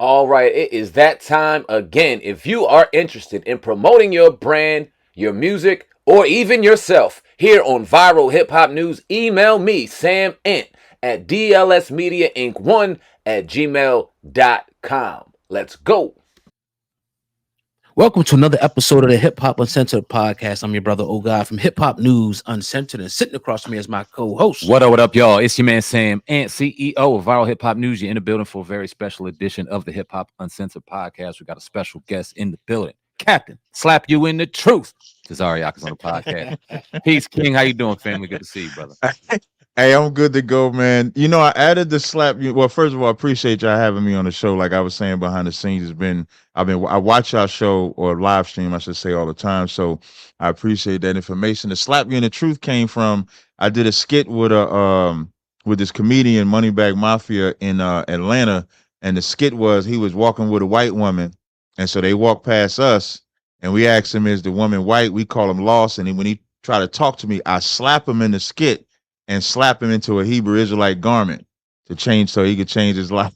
All right, it is that time again. If you are interested in promoting your brand, your music, or even yourself here on Viral Hip Hop News, email me, Sam Ent, at dlsmediainc1 at gmail.com. Let's go. Welcome to another episode of the Hip Hop Uncensored podcast. I'm your brother, O God, from Hip Hop News Uncensored, and sitting across from me is my co-host. What up, y'all? It's your man Sam Ant, CEO of Viral Hip Hop News. You're in the building for a very special edition of the Hip Hop Uncensored podcast. We got a special guest in the building. Captain, slap you in the truth. Tazaryach is on the podcast. Peace, King. How you doing, family? Good to see you, brother. Hey, I'm good to go, man. You know, I added the slap. Well, first of all, I appreciate y'all having me on the show. Like I was saying behind the scenes, I watch our show or live stream, I should say, all the time. So I appreciate that information. The slap you in the truth came from I did a skit with this comedian Moneybag Mafia in Atlanta, and the skit was he was walking with a white woman, and so they walked past us, and we asked him, "Is the woman white?" We call him lost, and when he tried to talk to me, I slap him in the skit and slap him into a Hebrew Israelite garment to change so he could change his life.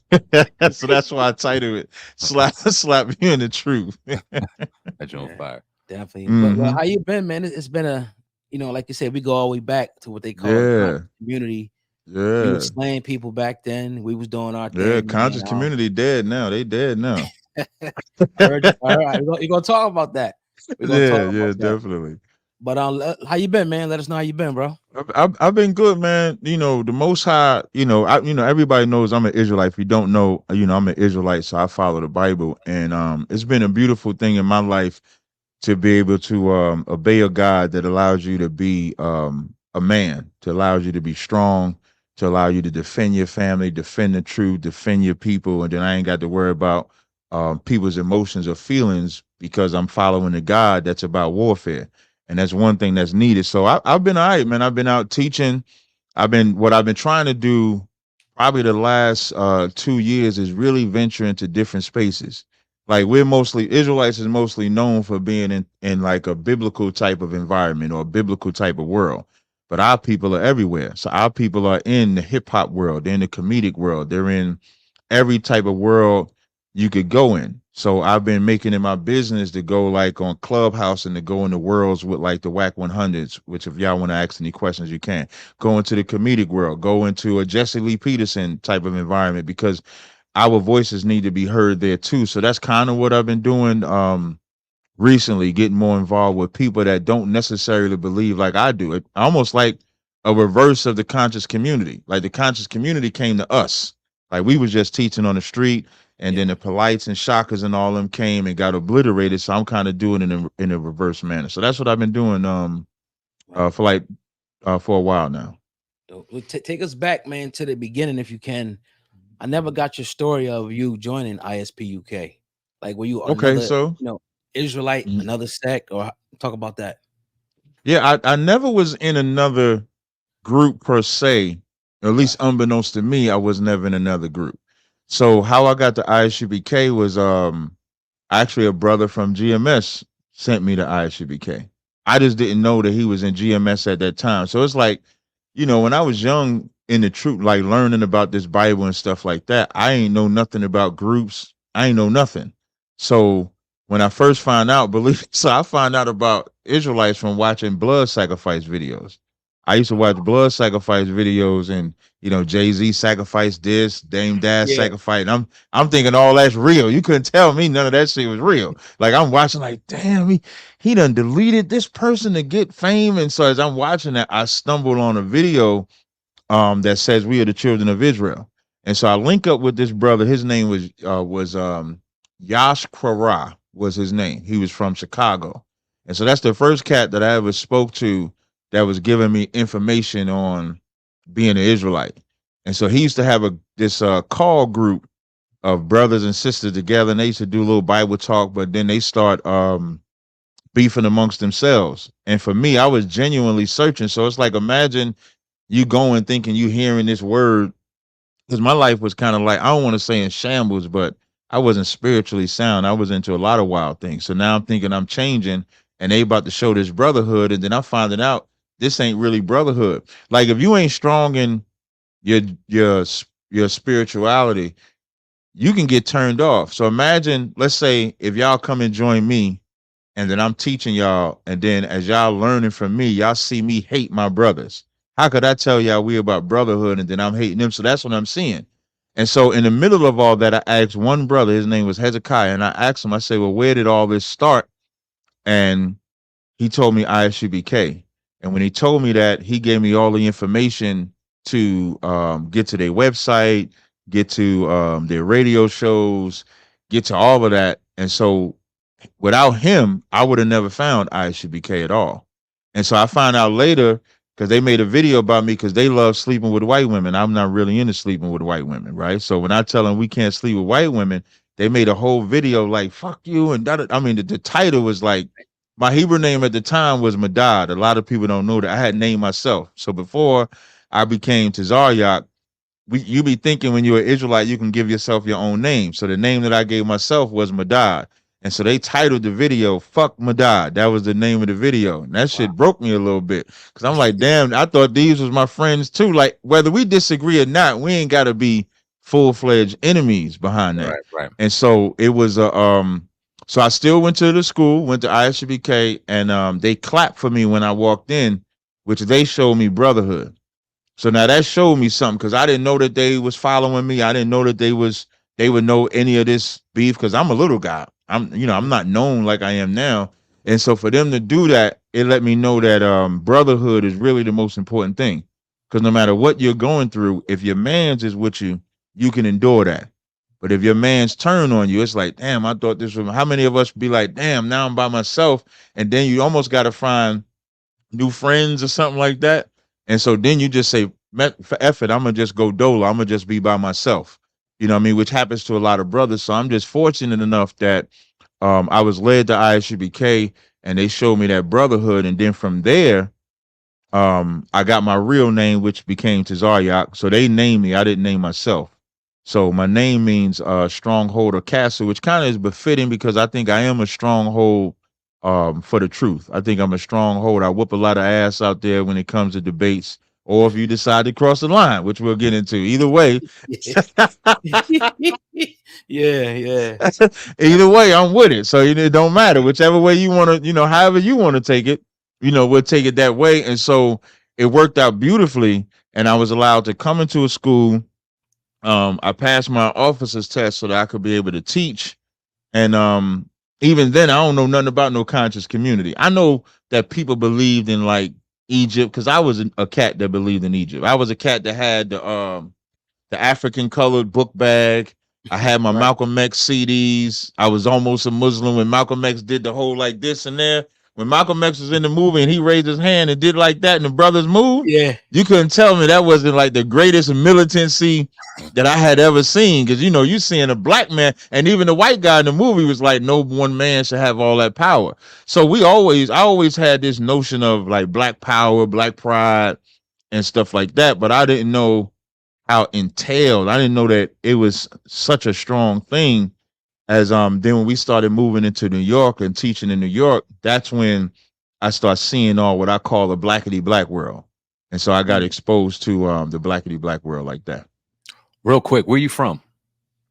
So that's why I titled it "Slap You in the Truth." That joint fire. Definitely. But Mhm. how you been, man? It's been like you said, we go all the way back to what they call the Yeah, conscious community. You yeah, was slaying people back then. We was doing our yeah. thing, man. Conscious community dead now. They dead now. I heard you. All right, we're gonna talk about that. We're gonna talk Yeah, about yeah, that. definitely. But how you been, man? Let us know how you been, bro. I've been good, man. You know, the Most High. Everybody knows I'm an Israelite. If you don't know, I'm an Israelite, so I follow the Bible, and it's been a beautiful thing in my life to be able to obey a God that allows you to be a man, to allows you to be strong, to allow you to defend your family, defend the truth, defend your people, and then I ain't got to worry about people's emotions or feelings because I'm following a God that's about warfare, and that's one thing that's needed. So I've been all right, man. I've been out teaching. I've been trying to do probably the last 2 years is really venture into different spaces. Like we're mostly Israelites is mostly known for being in like a biblical type of environment or a biblical type of world. But our people are everywhere. So our people are in the hip hop world, they're in the comedic world, they're in every type of world you could go in. So I've been making it my business to go like on Clubhouse and to go in the worlds with like the Whack 100s, which if y'all want to ask any questions, you can. Go into the comedic world, go into a Jesse Lee Peterson type of environment because our voices need to be heard there too. So that's kind of what I've been doing recently, getting more involved with people that don't necessarily believe like I do. It almost like a reverse of the conscious community. Like the conscious community came to us. Like we was just teaching on the street, and Yeah. then the polites and shockers and all them came and got obliterated. So I'm kind of doing it in a reverse manner. So that's what I've been doing Right. for like for a while now. So, take us back, man, to the beginning if you can. I never got your story of you joining ISP UK. Like, were you Okay, another, so Israelite, another sect, or talk about that? yeah, I never was in another group per se, or at Right. least unbeknownst to me, I was never in another group. So how I got to ISUBK was actually a brother from GMS sent me to ISUBK. I just didn't know that he was in GMS at that time. So it's like, when I was young in the truth, like learning about this Bible and stuff like that, I ain't know nothing about groups. I ain't know nothing. So when I first found out, so I found out about Israelites from watching blood sacrifice videos. I used to watch blood sacrifice videos, and Jay-Z sacrificed this, Dame Dash Yeah. sacrificed. I'm thinking all that's real. You couldn't tell me none of that shit was real. Like I'm watching, like, damn, he done deleted this person to get fame. And so as I'm watching that, I stumbled on a video that says we are the children of Israel. And so I link up with this brother. His name was Yash Kwara was his name. He was from Chicago. And so that's the first cat that I ever spoke to that was giving me information on being an Israelite. And so he used to have this call group of brothers and sisters together, and they used to do a little Bible talk, but then they start beefing amongst themselves. And for me, I was genuinely searching. So it's like, imagine you going thinking you hearing this word, because my life was kind of like, I don't want to say in shambles, but I wasn't spiritually sound. I was into a lot of wild things. So now I'm thinking I'm changing, and they about to show this brotherhood, and then I'm finding out this ain't really brotherhood. Like if you ain't strong in your your spirituality, you can get turned off. So imagine, let's say if y'all come and join me and then I'm teaching y'all, and then as y'all learning from me, y'all see me hate my brothers. How could I tell y'all we about brotherhood and then I'm hating them? So that's what I'm seeing. And so in the middle of all that, I asked one brother, his name was Hezekiah, and I asked him, I said, well, where did all this start? And he told me ISUBK. And when he told me that, he gave me all the information to get to their website, get to their radio shows, get to all of that. And so without him, I would have never found ISUBK at all. And so I found out later because they made a video about me because they love sleeping with white women. I'm not really into sleeping with white women, right? So when I tell them we can't sleep with white women, they made a whole video like "fuck you" and that. I mean, the title was like my Hebrew name at the time was Madad. A lot of people don't know that I had named myself. So before I became Tazaryach, you be thinking when you're an Israelite, you can give yourself your own name. So the name that I gave myself was Madad. And so they titled the video "Fuck Madad." That was the name of the video. And that shit broke me a little bit. Cause I'm like, damn, I thought these was my friends too. Like, whether we disagree or not, we ain't gotta be full-fledged enemies behind that. Right. And so it was so I still went to the school, went to ISUBK, and they clapped for me when I walked in, which they showed me brotherhood. So now that showed me something because I didn't know that they was following me. I didn't know that they would know any of this beef because I'm a little guy. I'm not known like I am now. And so for them to do that, it let me know that brotherhood is really the most important thing. Because no matter what you're going through, if your man's is with you, you can endure that. But if your man's turn on you, it's like, damn, I thought this was how many of us be like, damn, now I'm by myself. And then you almost gotta find new friends or something like that. And so then you just say, for effort, I'm gonna just go dolo. I'm gonna just be by myself. You know what I mean? Which happens to a lot of brothers. So I'm just fortunate enough that I was led to ISUBK and they showed me that brotherhood. And then from there, I got my real name, which became Tazaryach. So they named me. I didn't name myself. So my name means stronghold or castle, which kind of is befitting because I think I am a stronghold for the truth. I think I'm a stronghold. I whoop a lot of ass out there when it comes to debates, or if you decide to cross the line, which we'll get into. Either way, Yeah. either way, I'm with it. So it don't matter. Whichever way you want to, however you want to take it, we'll take it that way. And so it worked out beautifully. And I was allowed to come into a school. I passed my officer's test so that I could be able to teach. And even then, I don't know nothing about no conscious community. I know that people believed in like Egypt because I was a cat that believed in Egypt. I was a cat that had the African colored book bag. I had my Right. Malcolm X CDs. I was almost a Muslim when Malcolm X did the whole like this and there. When Malcolm X was in the movie and he raised his hand and did like that and the brothers moved, Yeah. you couldn't tell me that wasn't like the greatest militancy that I had ever seen. Because you seeing a black man and even the white guy in the movie was like, no one man should have all that power. So I always had this notion of like black power, black pride, and stuff like that. But I didn't know how entailed. I didn't know that it was such a strong thing as then when we started moving into New York and teaching in New York, that's when I start seeing all what I call the blackity black world. And so I got exposed to the blackity black world like that. Real quick, where you from?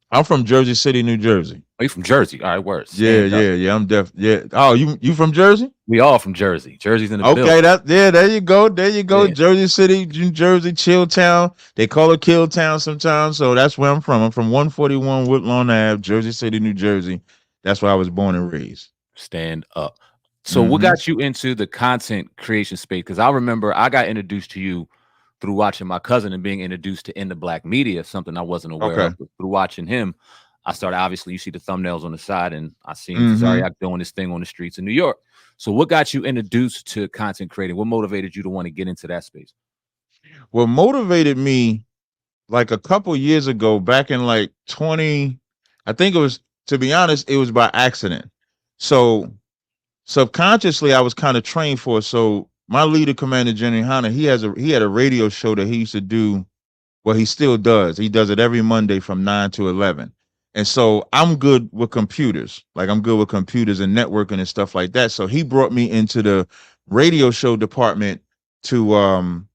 I'm from Jersey City, New Jersey. Are you from Jersey? All right, words. Yeah. I'm deaf. Yeah. Oh, you from Jersey? We all from Jersey. Jersey's in the Okay, building. there you go. Yeah. Jersey City, New Jersey, Chill Town. They call it Kill Town sometimes. So that's where I'm from. I'm from 141 Woodlawn Ave, Jersey City, New Jersey. That's where I was born and raised. Stand up. So what got you into the content creation space? Because I remember I got introduced to you through watching my cousin and being introduced to In the Black Media, something I wasn't aware of. But through watching him, I started, obviously, you see the thumbnails on the side, and I seen Tazaryach doing this thing on the streets in New York. So what got you introduced to content creating? What motivated you to want to get into that space? What motivated me, like a couple years ago, back in like 20, I think it was, to be honest, it was by accident. So subconsciously, I was kind of trained for it. So my leader, Commander General Hanna, he had a radio show that he used to do. Well, he still does. He does it every Monday from 9 to 11. And so I'm good with computers. Like I'm good with computers and networking and stuff like that. So he brought me into the radio show department to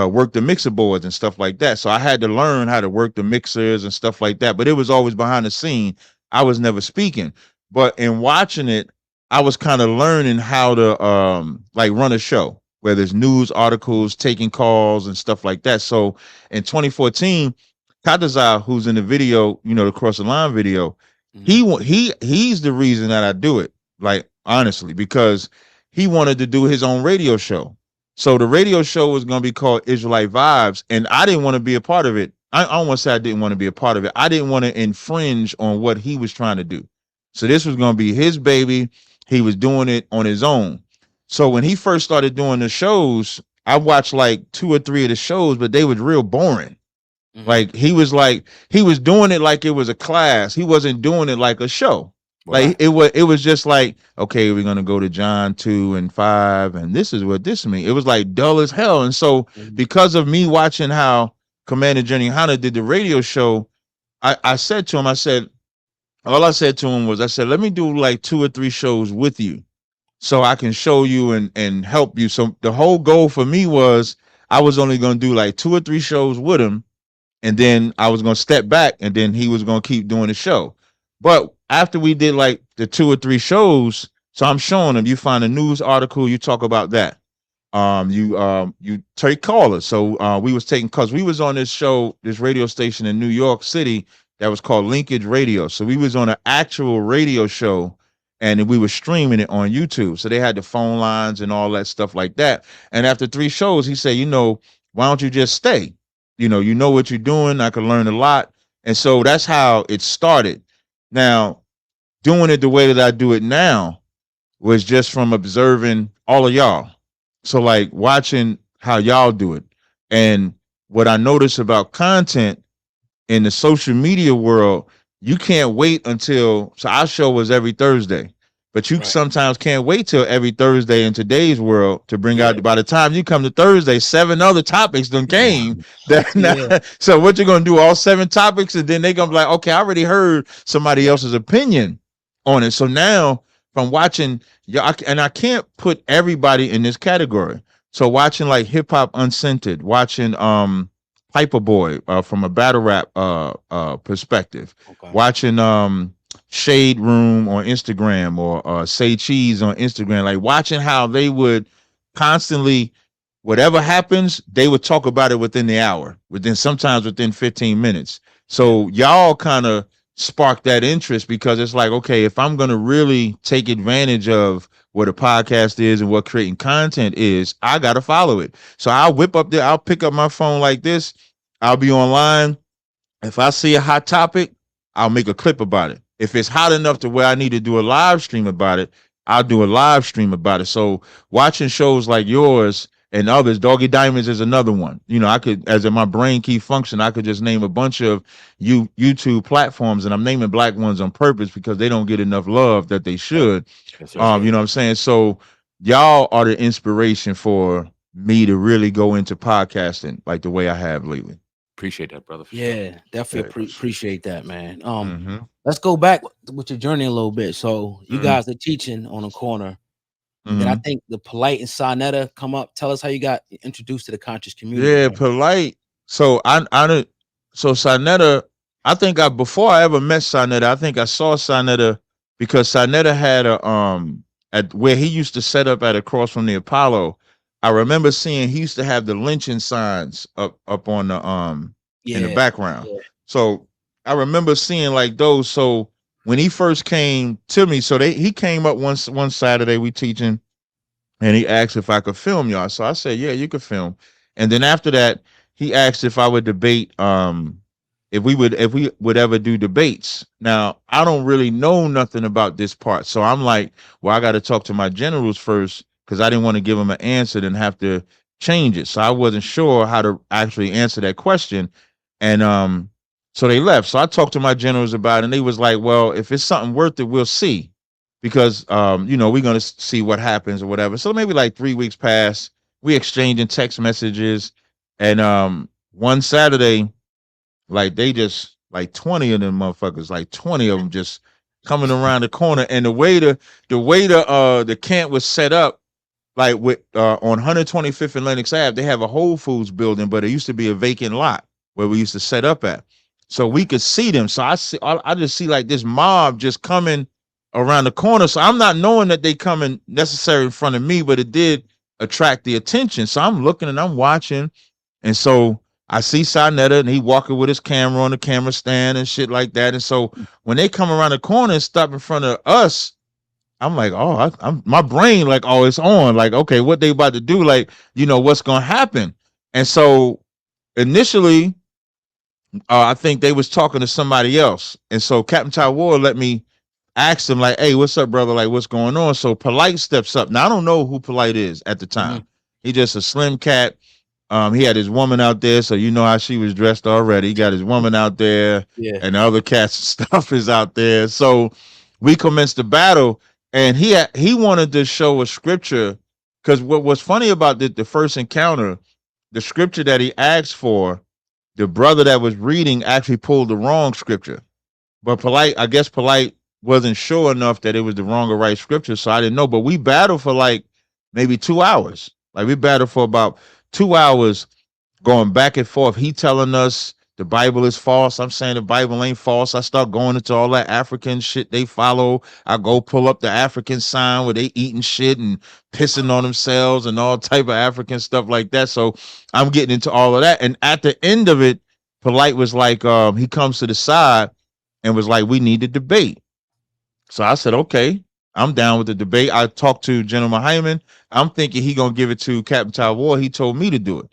work the mixer boards and stuff like that. So I had to learn how to work the mixers and stuff like that. But it was always behind the scene. I was never speaking. But in watching it, I was kind of learning how to like run a show where there's news articles, taking calls and stuff like that. So in 2014, Tazaryach, who's in the video, the Cross the Line video, he's the reason that I do it. Like honestly, because he wanted to do his own radio show. So the radio show was going to be called Israelite Vibes, and I didn't want to be a part of it. I don't want to say I didn't want to be a part of it. I didn't want to infringe on what he was trying to do. So this was going to be his baby. He was doing it on his own. So when he first started doing the shows, I watched like 2 or 3 of the shows, but they was real boring. Like he was doing it like it was a class. He wasn't doing it like a show. Like it was just like, okay, we're gonna go to John 2 and 5, and this is what this means. It was like dull as hell. And so because of me watching how Commander Jenny Hanna did the radio show, I said to him, all I said to him was, I said, let me do like 2 or 3 shows with you so I can show you and help you. So the whole goal for me was I was only gonna do like 2 or 3 shows with him, and then I was gonna step back, and then he was gonna keep doing the show. But after we did like the 2 or 3 shows, so I'm showing him, you find a news article, you talk about that. You take callers. So we was taking, cause we was on this show, this radio station in New York City that was called Linkage Radio. So we was on an actual radio show, and we were streaming it on YouTube. So they had the phone lines and all that stuff like that. And after 3 shows, he said, why don't you just stay? You know what you're doing. I could learn a lot. And so that's how it started. Now, doing it the way that I do it now was just from observing all of y'all. So like watching how y'all do it. And what I notice about content in the social media world, you can't wait until, so our show was every Thursday, but you sometimes can't wait till every Thursday in today's world to bring out, by the time you come to Thursday, 7 other topics done came. So what you're going to do, all 7 topics, and then they're going to be like, okay, I already heard somebody else's opinion on it. So now from watching, and I can't put everybody in this category. So watching like Hip Hop Uncensored, watching Piper Boy from a battle rap perspective, watching Shade Room on Instagram, or Say Cheese on Instagram, like watching how they would constantly, whatever happens, they would talk about it within the hour, sometimes within 15 minutes. So y'all kind of sparked that interest, because it's like, okay, if I'm going to really take advantage of what a podcast is and what creating content is, I got to follow it. So I'll whip up there, I'll pick up my phone like this, I'll be online. If I see a hot topic, I'll make a clip about it. If it's hot enough to where I need to do a live stream about it, I'll do a live stream about it. So watching shows like yours and others, Doggy Diamonds is another one. I could, as in my brain key function, I could just name a bunch of YouTube platforms, and I'm naming black ones on purpose because they don't get enough love that they should. You know what I'm saying? So y'all are the inspiration for me to really go into podcasting like the way I have lately. Appreciate that, brother. Yeah, definitely appreciate that, man. Let's go back with your journey a little bit. So you guys are teaching on a corner. And I think the Polite and Sonetta come up. Tell us how you got introduced to the conscious community. Yeah, Polite. So so Sonetta, I think before I ever met Sonetta, I think I saw Sonetta because Sonetta had at where he used to set up at across from the Apollo. I remember seeing he used to have the lynching signs up on the in the background. Yeah. So I remember seeing like those. So when he first came to me, so he came up one Saturday, we teaching, and he asked if I could film y'all. So I said, yeah, you could film. And then after that, he asked if I would debate, if we would ever do debates. Now, I don't really know nothing about this part. So I'm like, well, I got to talk to my generals first, because I didn't want to give them an answer and have to change it. So I wasn't sure how to actually answer that question. And so they left. So I talked to my generals about it, and they was like, well, if it's something worth it, we'll see. Because we're gonna see what happens or whatever. So maybe like 3 weeks passed. We exchanging text messages, and one Saturday, like they just like 20 of them motherfuckers, like 20 of them just coming around the corner. And the way the camp was set up, like with on 125th and Lenox Ave, they have a Whole Foods building, but it used to be a vacant lot where we used to set up at. So we could see them. So I just see like this mob just coming around the corner. So I'm not knowing that they coming necessarily in front of me, but it did attract the attention. So I'm looking and I'm watching. And so I see Sinetta and he walking with his camera on the camera stand and shit like that. And so when they come around the corner and stop in front of us, I'm like, oh, I'm my brain like, oh, it's on. Like, okay, what they about to do? Like, you know, what's gonna happen? And so initially, I think they was talking to somebody else. And so Captain Ty Ward let me ask him, like, hey, what's up, brother? Like, what's going on? So Polite steps up. Now I don't know who Polite is at the time. He just a slim cat. He had his woman out there, so you know how she was dressed already. He got his woman out there, and the other cats and stuff is out there. So we commenced the battle, and he wanted to show a scripture, because what was funny about the first encounter, the scripture that he asked for, the brother that was reading actually pulled the wrong scripture. But I guess Polite wasn't sure enough that it was the wrong or right scripture, so I didn't know. But we battled for like maybe 2 hours. Like we battled for about 2 hours going back and forth. He telling us the Bible is false. I'm saying the Bible ain't false. I start going into all that African shit they follow. I go pull up the African sign where they eating shit and pissing on themselves and all type of African stuff like that. So I'm getting into all of that. And at the end of it, Polite was like, he comes to the side and was like, we need to debate. So I said, okay, I'm down with the debate. I talked to General Hyman. I'm thinking he gonna give it to Captain Ty Ward. He told me to do it.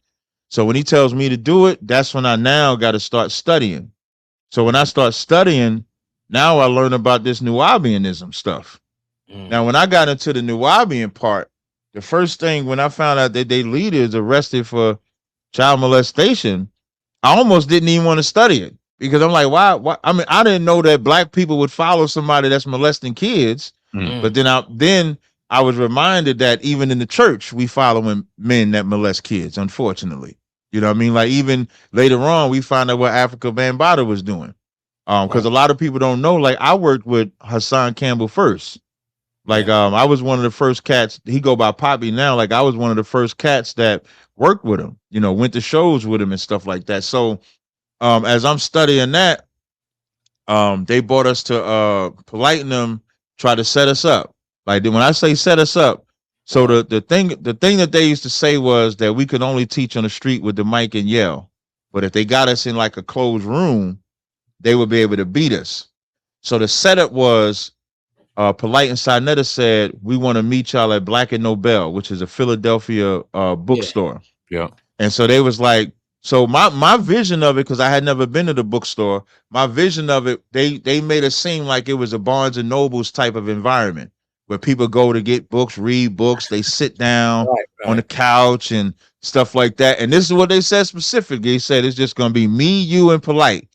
So when he tells me to do it, that's when I now got to start studying. So when I start studying, now I learn about this Nubianism stuff. Now, when I got into the Nubian part, the first thing when I found out that they leaders arrested for child molestation, I almost didn't even want to study it, because I'm like, why? I mean, I didn't know that black people would follow somebody that's molesting kids. But then I was reminded that even in the church, we following men that molest kids, unfortunately. You know what I mean? Like even later on, we found out what Africa Bambaataa was doing. Because a lot of people don't know, like I worked with Hassan Campbell first. Like I was one of the first cats, he go by Poppy now. Like I was one of the first cats that worked with him, you know, went to shows with him and stuff like that. So as I'm studying that, they brought us to Polite and them, try to set us up. Like when I say set us up, so the thing that they used to say was that we could only teach on the street with the mic and yell. But if they got us in like a closed room, they would be able to beat us. So the setup was Polite and Sinetta said, we want to meet y'all at Black and Nobel, which is a Philadelphia bookstore. Yeah. And so they was like, so my vision of it, because I had never been to the bookstore, my vision of it, they made it seem like it was a Barnes and Nobles type of environment where people go to get books, read books, they sit down on the couch and stuff like that. And this is what they said specifically. They said it's just going to be me, you, and Polite.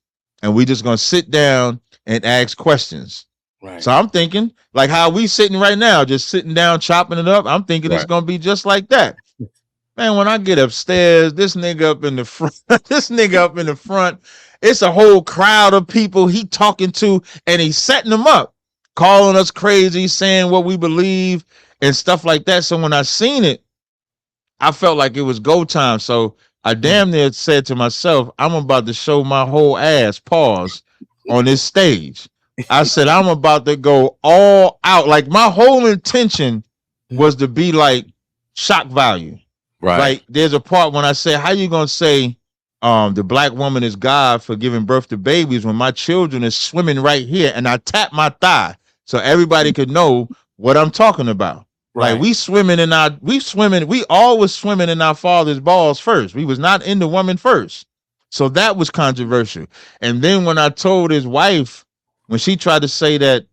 And we just going to sit down and ask questions. Right. So I'm thinking, like how we sitting right now, just sitting down, chopping it up. I'm thinking it's going to be just like that. Man, when I get upstairs, this nigga up in the front, it's a whole crowd of people he talking to, and he's setting them up, calling us crazy, saying what we believe and stuff like that. So when I seen it, I felt like it was go time. So I damn near said to myself, I'm about to show my whole ass, pause, on this stage. I said, I'm about to go all out. Like my whole intention was to be like shock value. Right. Like there's a part when I say, how you gonna say the black woman is God for giving birth to babies when my children is swimming right here, and I tap my thigh so everybody could know what I'm talking about. Right. Like we always swimming in our father's balls first. We was not in the woman first. So that was controversial. And then when I told his wife, when she tried to say that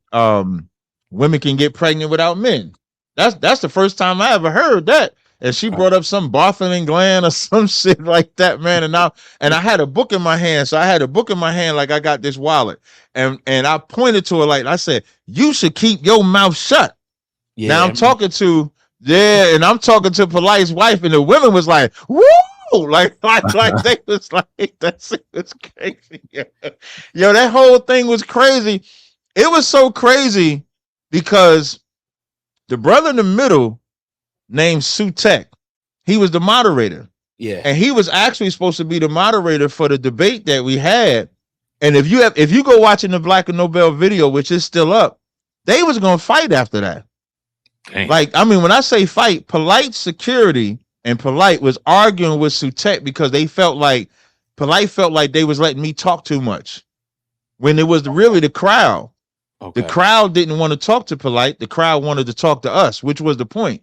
women can get pregnant without men, that's the first time I ever heard that. And she brought up some Bartholing gland or some shit like that, man. And I had a book in my hand. So I had a book in my hand, like I got this wallet. And I pointed to her, like I said, you should keep your mouth shut. Yeah. Now I'm talking to Polite's wife, and the women was like, woo! Like they was like, it's crazy. Yo, that whole thing was crazy. It was so crazy because the brother in the middle, named Sutek. He was the moderator. Yeah. And he was actually supposed to be the moderator for the debate that we had. And if you go watching the Black and Nobel video, which is still up, they was gonna fight after that. Dang. Like, I mean, when I say fight, Polite security and Polite was arguing with Sutek because they felt like Polite felt like they was letting me talk too much. When it was really the crowd. Okay. The crowd didn't want to talk to Polite. The crowd wanted to talk to us, which was the point.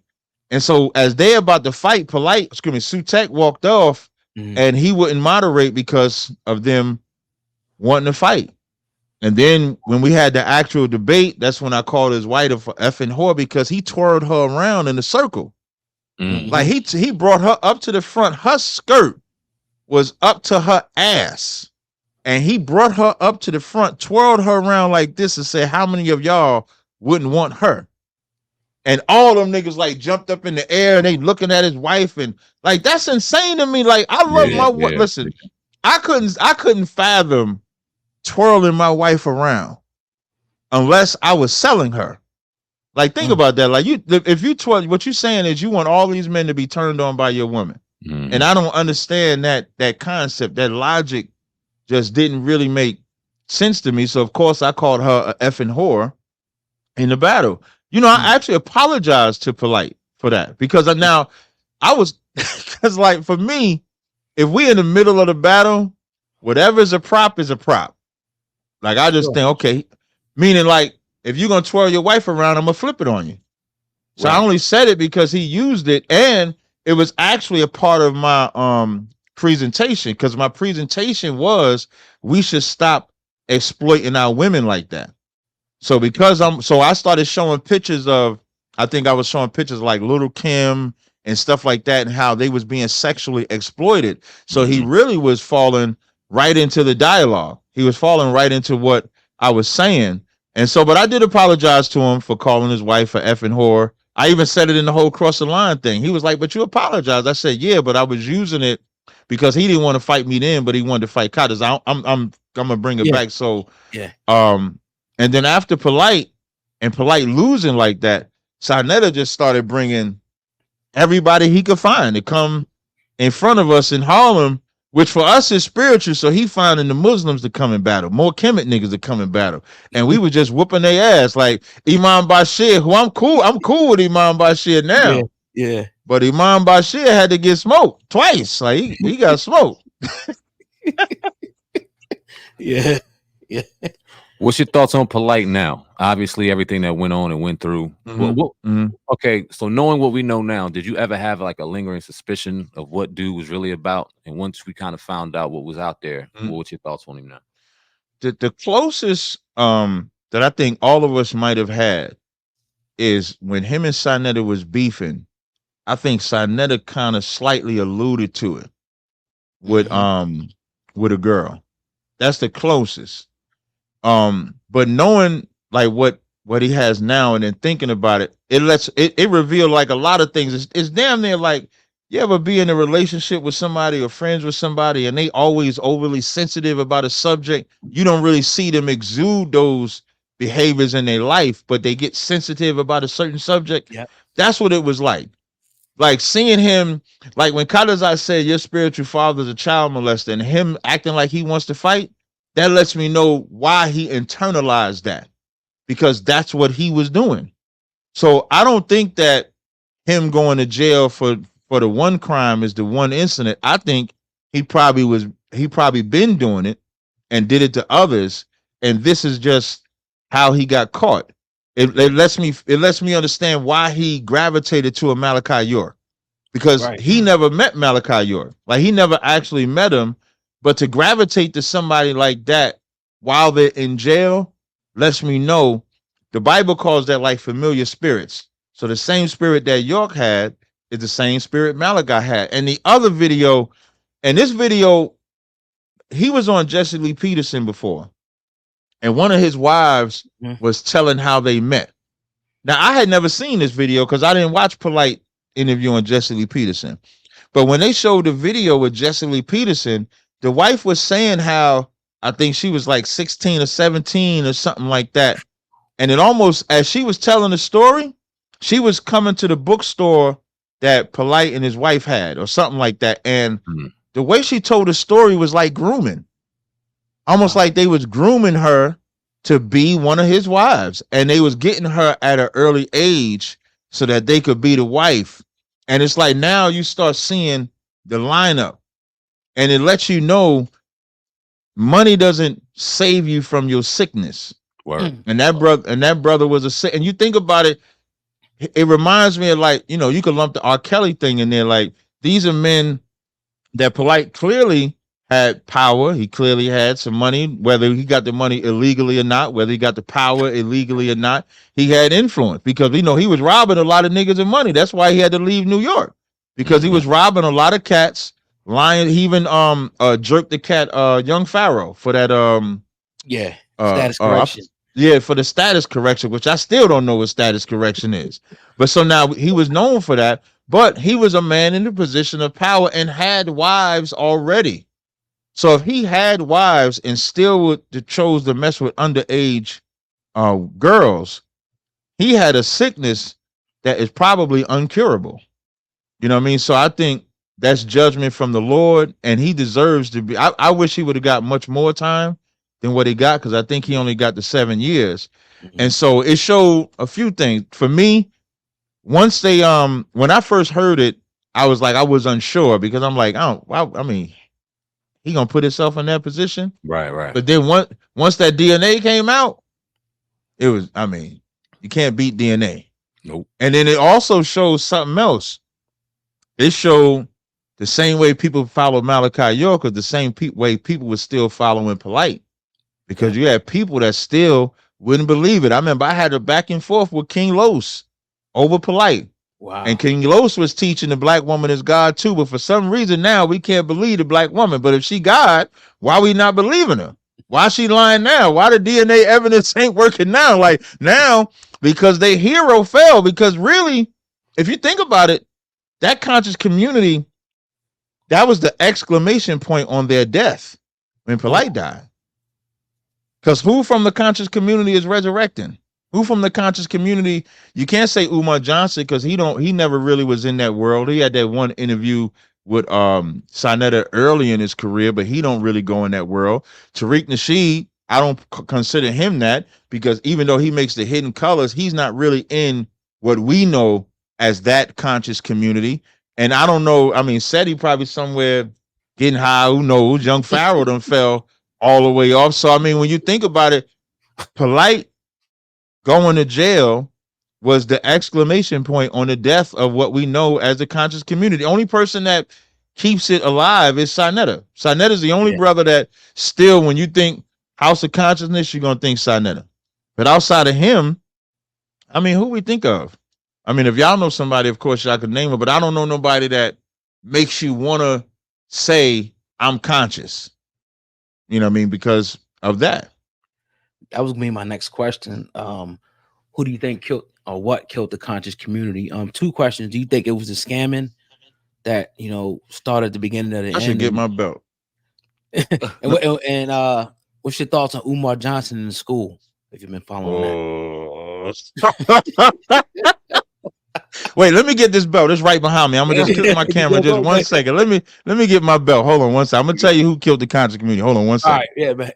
And so as they about to fight, Sutek walked off and he wouldn't moderate because of them wanting to fight. And then when we had the actual debate, that's when I called his wife a effing whore because he twirled her around in a circle. Like he brought her up to the front. Her skirt was up to her ass. And he brought her up to the front, twirled her around like this and said, how many of y'all wouldn't want her? And all them niggas like jumped up in the air and they looking at his wife and like, that's insane to me. Like, I love my wife. Listen, I couldn't fathom twirling my wife around unless I was selling her. Like, think about that. Like, if you twirl, what you're saying is you want all these men to be turned on by your woman. And I don't understand that concept, that logic just didn't really make sense to me. So of course I called her a effing whore in the battle. You know, I actually apologized to Polite for that because now I was because like for me, if we in the middle of the battle, whatever is a prop is a prop. Like I just think, okay, meaning like if you're gonna twirl your wife around, I'm gonna flip it on you. So I only said it because he used it, and it was actually a part of my presentation because my presentation was we should stop exploiting our women like that. So because I started showing pictures of, I think I was showing pictures like Little Kim and stuff like that and how they was being sexually exploited. So he really was falling right into the dialogue. He was falling right into what I was saying. And so, but I did apologize to him for calling his wife a effing whore. I even said it in the whole cross the line thing. He was like, but you apologized. I said, yeah, but I was using it because he didn't want to fight me then, but he wanted to fight Cottas. I'm gonna bring it back. So and then after Polite losing like that, Sarnetta just started bringing everybody he could find to come in front of us in Harlem, which for us is spiritual. So he finding the Muslims to come in battle, more Kemet niggas to come in battle, and we were just whooping their ass. Like Imam Bashir, who I'm cool with Imam Bashir now. Yeah. But Imam Bashir had to get smoked twice. Like he got smoked. Yeah. What's your thoughts on Polite now? Obviously, everything that went on and went through. Okay, so knowing what we know now, did you ever have like a lingering suspicion of what dude was really about? And once we kind of found out what was out there, what was your thoughts on him now? The closest that I think all of us might have had is when him and Sarnetta was beefing. I think Sarnetta kind of slightly alluded to it with a girl. That's the closest. But knowing like what he has now and then thinking about it, it revealed like a lot of things. It's damn near like you ever be in a relationship with somebody or friends with somebody and they always overly sensitive about a subject. You don't really see them exude those behaviors in their life, but they get sensitive about a certain subject. Yep. That's what it was like. Like seeing him, like when Kadazai said your spiritual father's a child molester and him acting like he wants to fight, that lets me know why he internalized that, because that's what he was doing. So I don't think that him going to jail for the one crime is the one incident. I think he probably been doing it and did it to others, and this is just how he got caught. It lets me understand why he gravitated to a Malachi York, because he never met Malachi York. Like he never actually met him. But to gravitate to somebody like that while they're in jail lets me know the Bible calls that like familiar spirits. So the same spirit that York had is the same spirit Malachi had. And the other video, and this video, he was on Jesse Lee Peterson before. And one of his wives was telling how they met. Now, I had never seen this video because I didn't watch Polite interviewing Jesse Lee Peterson. But when they showed the video with Jesse Lee Peterson, the wife was saying how I think she was like 16 or 17 or something like that. And it almost, as she was telling the story, she was coming to the bookstore that Polite and his wife had, or something like that. And Mm. the way she told the story was like grooming, almost like they was grooming her to be one of his wives, and they was getting her at an early age so that they could be the wife. And it's like now you start seeing the lineup, and it lets you know money doesn't save you from your sickness. Word. And that brother was a sick. And you think about it, it reminds me of, like, you know, you could lump the R. Kelly thing in there. Like, these are men that Polite clearly had power. He clearly had some money, whether he got the money illegally or not, whether he got the power illegally or not. He had influence because, you know, he was robbing a lot of niggas of money. That's why he had to leave New York, because he was robbing a lot of cats, lying. He even jerked the cat Young Pharaoh for that status correction. yeah, for the status correction, which I still don't know what status correction is. But so now he was known for that, but he was a man in a position of power and had wives already. So if he had wives and still would chose to mess with underage girls, he had a sickness that is probably uncurable. You know what I mean? So I think that's judgment from the Lord, and he deserves to be. I wish he would have got much more time than what he got, because I think he only got the 7 years. And so it showed a few things for me. Once they when I first heard it, I was like, I was unsure, because I'm like, I mean, he gonna put himself in that position. Right. But then once that DNA came out, it was, I mean, you can't beat DNA. Nope. And then it also shows something else. It showed the same way people follow Malachi York, or the same way people were still following Polite, because you had people that still wouldn't believe it. I remember I had a back and forth with King Los over Polite. Wow. And King Los was teaching the black woman is God too, but for some reason now we can't believe the black woman. But if she God, why we not believing her? Why she lying now? Why the DNA evidence ain't working now? Like now, because their hero fell. Because really, if you think about it, that conscious community, that was the exclamation point on their death when Polite died. Because who from the conscious community is resurrecting? Who from the conscious community? You can't say Umar Johnson, because he never really was in that world. He had that one interview with Sinetta early in his career, but he don't really go in that world. Tariq Nasheed, I don't consider him that, because even though he makes the Hidden Colors, he's not really in what we know as that conscious community. And I don't know. I mean, Seti probably somewhere getting high. Who knows? Young Pharaoh done fell all the way off. So I mean, when you think about it, Polite going to jail was the exclamation point on the death of what we know as the conscious community. The only person that keeps it alive is Sinetta. Sinetta is the only brother that still, when you think House of Consciousness, you're gonna think Sinetta. But outside of him, I mean, who we think of? I mean, if y'all know somebody, of course y'all could name it, but I don't know nobody that makes you wanna say I'm conscious. You know what I mean? Because of that. That was gonna be my next question. Who do you think killed, or what killed the conscious community? Two questions. Do you think it was the scamming that, you know, started at the beginning of the I should end? get my belt. and what's your thoughts on Umar Johnson in the school? If you've been following that. Wait, let me get this belt. It's right behind me. I'm gonna just click my camera just 1 second. Let me get my belt. Hold on 1 second. I'm gonna tell you who killed the conscious community. Hold on 1 second. All right, yeah, but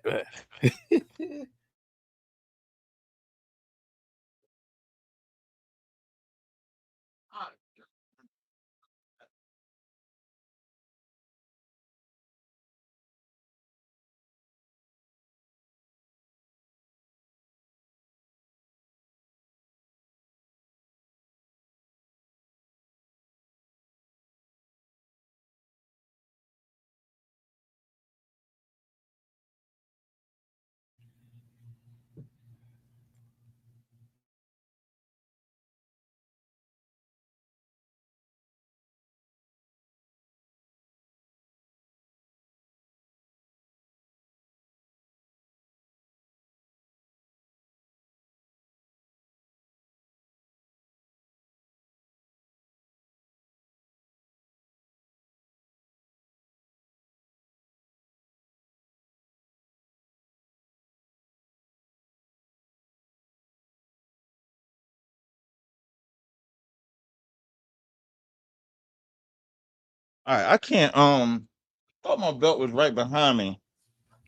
All right, I can't. Thought my belt was right behind me.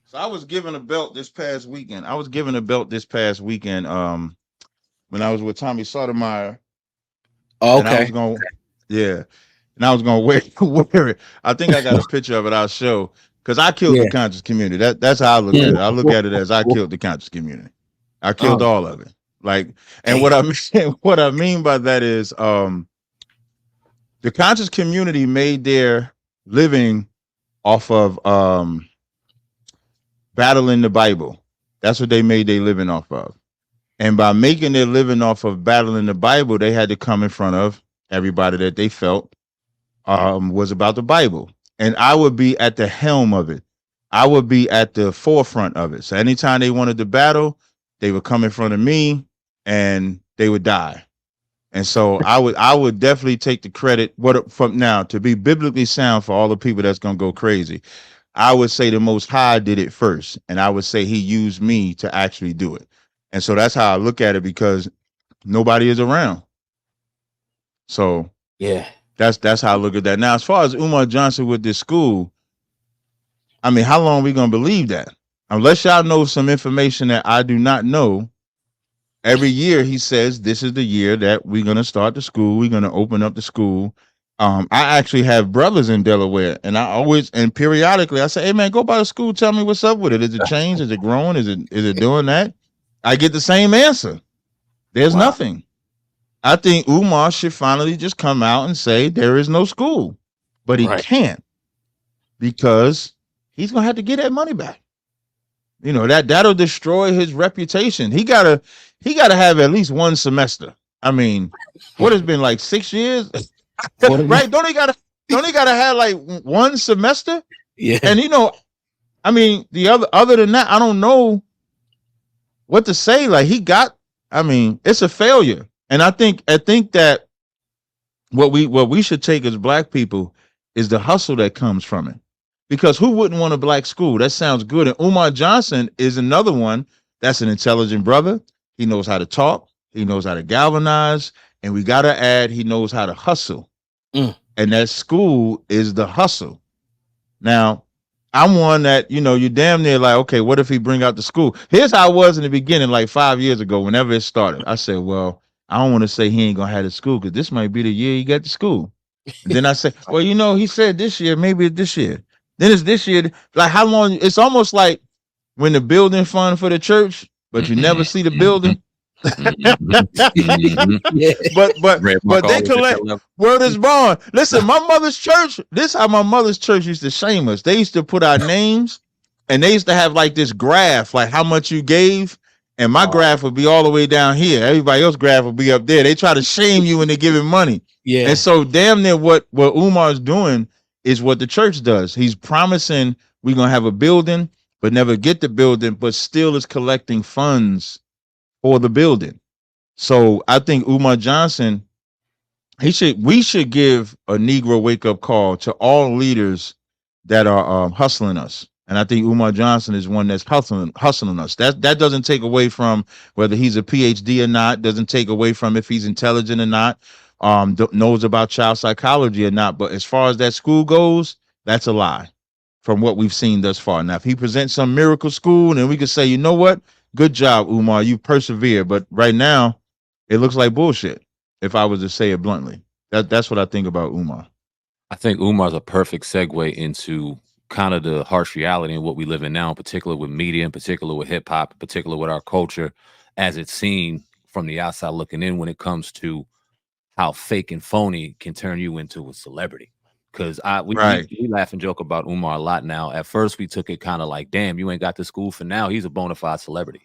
So I was given a belt this past weekend. When I was with Tommy Sotomayor, Oh, and I was okay. going, yeah, and I was gonna wear wear it. I think I got a picture of it. I'll show because I killed the Yeah. conscious community. That's how I look at it. I look at it as I killed the conscious community. I killed Oh, all of it. Like, and damn. what I mean by that is, the conscious community made their living off of battling the Bible. That's what they made their living off of. And by making their living off of battling the Bible, they had to come in front of everybody that they felt was about the Bible. And I would be at the helm of it. I would be at the forefront of it. So anytime they wanted to battle, they would come in front of me and they would die. And so I would definitely take the credit what from now to be biblically sound for all the people that's gonna go crazy. I would say the Most High did it first, and I would say He used me to actually do it. And so that's how I look at it because nobody is around. So Yeah. that's how I look at that. Now, as far as Umar Johnson with this school, I mean, how long are we gonna believe that? Unless y'all know some information that I do not know. Every year he says this is the year that we're gonna start the school. We're gonna open up the school. I actually have brothers in Delaware, and I always and periodically I say, "Hey man, go by the school. Tell me what's up with it. Is it changed? Is it growing? Is it doing that?" I get the same answer. There's Wow. nothing. I think Umar should finally just come out and say there is no school, but he Right. can't because he's gonna have to get that money back. You know that'll destroy his reputation. He gotta have at least one semester. I mean, what has been like 6 years, right? Don't he gotta have like one semester? Yeah. And I mean, the other than that, I don't know what to say. Like I mean, it's a failure. And I think that what we should take as black people is the hustle that comes from it. Because who wouldn't want a black school? That sounds good. And Umar Johnson is another one that's an intelligent brother. He knows how to talk, he knows how to galvanize, and we gotta add he knows how to hustle. Mm. And that school is the hustle. Now, I'm one that, you damn near like, okay, what if he bring out the school? Here's how I was in the beginning, like 5 years ago, whenever it started. I said, well, I don't want to say he ain't gonna have the school because this might be the year he got the school. And then I say, well, he said this year, maybe it's this year. Then it's this year. Like how long? It's almost like when the building fund for the church, but you never see the building. Yeah. but they collect word is born. Listen, my mother's church, this how my mother's church used to shame us. They used to put our names and they used to have like this graph, like how much you gave. And my graph would be all the way down here. Everybody else's graph would be up there. They try to shame you when they're giving money. Yeah. And so damn near what Umar's doing is what the church does. He's promising we're gonna have a building, but never get the building, but still is collecting funds for the building. So I think Umar Johnson, we should give a Negro wake up call to all leaders that are hustling us. And I think Umar Johnson is one that's hustling us. That doesn't take away from whether he's a PhD or not, doesn't take away from if he's intelligent or not, knows about child psychology or not. But as far as that school goes, that's a lie from what we've seen thus far. Now, if he presents some miracle school, then we could say, you know what? Good job, Umar. You persevere. But right now, it looks like bullshit, if I was to say it bluntly. That's what I think about Umar. I think Umar's a perfect segue into kind of the harsh reality in what we live in now, in particular with media, in particular with hip hop, in particular with our culture, as it's seen from the outside looking in when it comes to how fake and phony can turn you into a celebrity. Because we laugh and joke about Umar a lot now. At first, we took it kind of like, damn, you ain't got the school for now. He's a bona fide celebrity.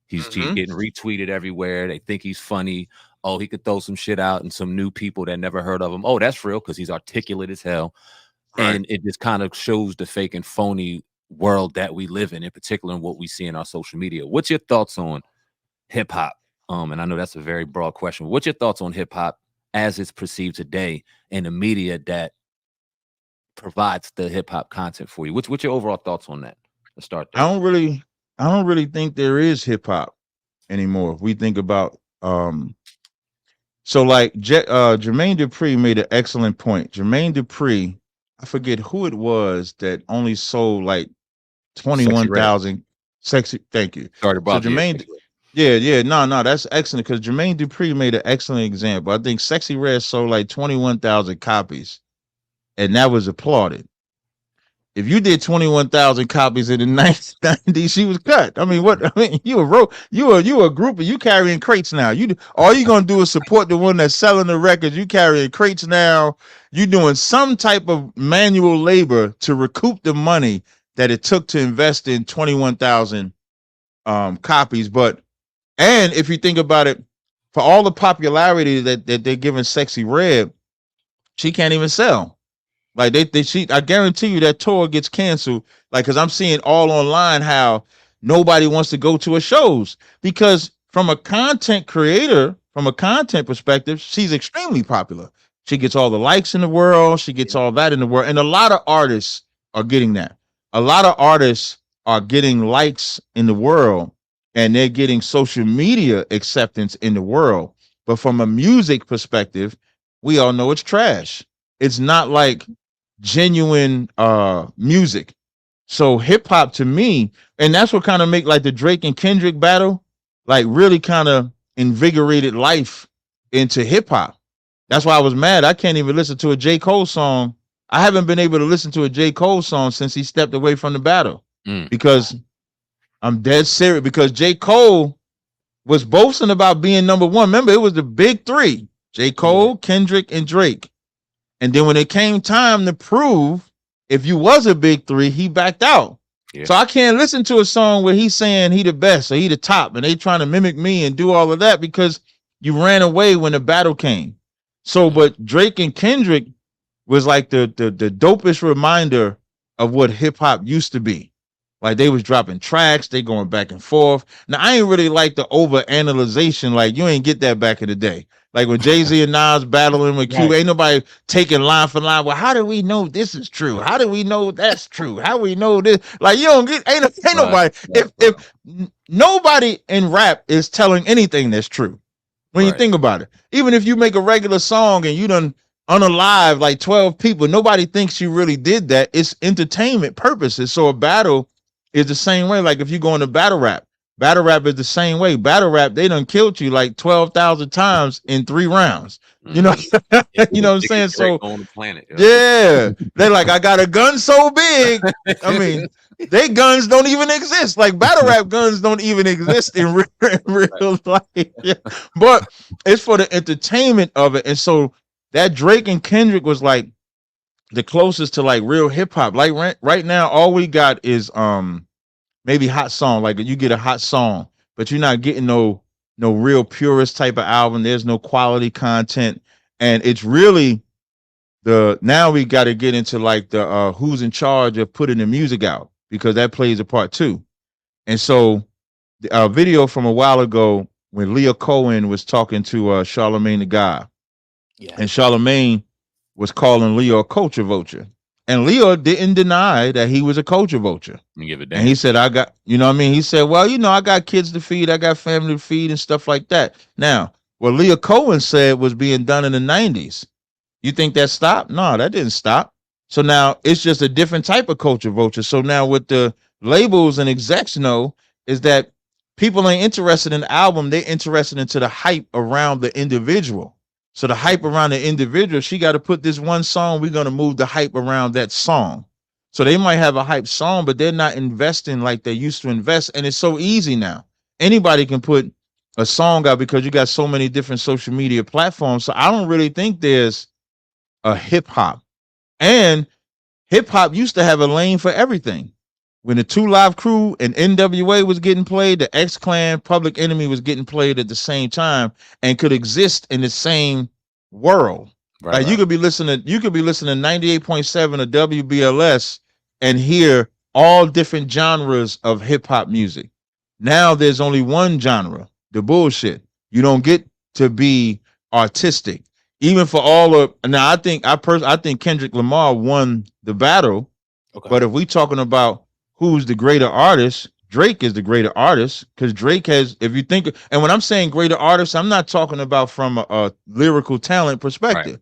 He's getting retweeted everywhere. They think he's funny. Oh, he could throw some shit out and some new people that never heard of him. Oh, that's real because he's articulate as hell. Right. And it just kind of shows the fake and phony world that we live in particular, and what we see in our social media. What's your thoughts on hip hop? And I know that's a very broad question. What's your thoughts on hip hop as it's perceived today in the media that provides the hip hop content for you? What's your overall thoughts on that? Let's start there. I don't really think there is hip hop anymore. If we think about so like Jermaine Dupri made an excellent point. Jermaine Dupri, I forget who it was that only sold like Sexyy Red. 21,000. Sexy. Thank you. Sorry to bother you. Jermaine. Yeah, no, that's excellent because Jermaine Dupri made an excellent example. I think Sexyy Red sold like 21,000 copies, and that was applauded. If you did 21,000 copies in the 1990s, she was cut. I mean, what? I mean, you a group of you carrying crates now. All you gonna do is support the one that's selling the records. You carrying crates now. You doing some type of manual labor to recoup the money that it took to invest in 21,000 copies. And if you think about it, for all the popularity that they're giving Sexyy Red, she can't even sell. Like I guarantee you that tour gets canceled. Like, cause I'm seeing all online how nobody wants to go to her shows because from a content creator, from a content perspective, she's extremely popular. She gets all the likes in the world. She gets all that in the world. And a lot of artists are getting that. A lot of artists are getting likes in the world and they're getting social media acceptance in the world. But from a music perspective, we all know it's trash. It's not like genuine music. So hip hop to me, and that's what kind of make like the Drake and Kendrick battle, like really kind of invigorated life into hip hop. That's why I was mad. I can't even listen to a J. Cole song. I haven't been able to listen to a J. Cole song since he stepped away from the battle because I'm dead serious. Because J. Cole was boasting about being number one. Remember, it was the big three: J. Cole, Kendrick, and Drake. And then when it came time to prove if you was a big three, he backed out. Yeah. So I can't listen to a song where he's saying he the best or he the top and they trying to mimic me and do all of that because you ran away when the battle came. So, but Drake and Kendrick was like the dopest reminder of what hip hop used to be. Like they was dropping tracks, they going back and forth. Now I ain't really like the over analyzation. Like you ain't get that back in the day. Like when Jay-Z and Nas battling with Q, ain't nobody taking line for line. Well, how do we know this is true? How do we know that's true? How we know this? Like you don't get ain't nobody. If nobody in rap is telling anything that's true, when you think about it, even if you make a regular song and you done unalive like 12 people, nobody thinks you really did that. It's entertainment purposes. So a battle is the same way. Like if you go into battle rap is the same way. Battle rap, they done killed you like 12,000 times in 3 rounds. You know, you know what I'm saying? So on the planet, yeah, they're like, I got a gun so big. I mean, they guns don't even exist. Like battle rap guns don't even exist in real life. Yeah. But it's for the entertainment of it. And so that Drake and Kendrick was like the closest to like real hip hop. Like right now, all we got is maybe hot song. Like you get a hot song, but you're not getting no real purist type of album. There's no quality content, and it's really now we got to get into like the who's in charge of putting the music out because that plays a part too. And so the video from a while ago when Leah Cohen was talking to Charlamagne the God, and Charlamagne was calling Leo a culture vulture. And Leo didn't deny that he was a culture vulture. And he said, I got, you know what I mean? He said, well, you know, I got kids to feed. I got family to feed and stuff like that. Now, what Leah Cohen said was being done in the 90s. You think that stopped? No, that didn't stop. So now it's just a different type of culture vulture. So now what the labels and execs know is that people ain't interested in the album. They're interested into the hype around the individual. So the hype around the individual, she got to put this one song. We're going to move the hype around that song. So they might have a hype song, but they're not investing like they used to invest. And it's so easy now. Anybody can put a song out because you got so many different social media platforms. So I don't really think there's a hip hop. And hip hop used to have a lane for everything. When the 2 Live Crew and NWA was getting played, the X-Clan, Public Enemy was getting played at the same time and could exist in the same world. Like you could be listening 98.7 of WBLS and hear all different genres of hip hop music. Now there's only one genre, the bullshit. You don't get to be artistic. Even for all of now, I think Kendrick Lamar won the battle. Okay. But if we talking about who's the greater artist, Drake is the greater artist because Drake has, if you think, and when I'm saying greater artist, I'm not talking about from a lyrical talent perspective,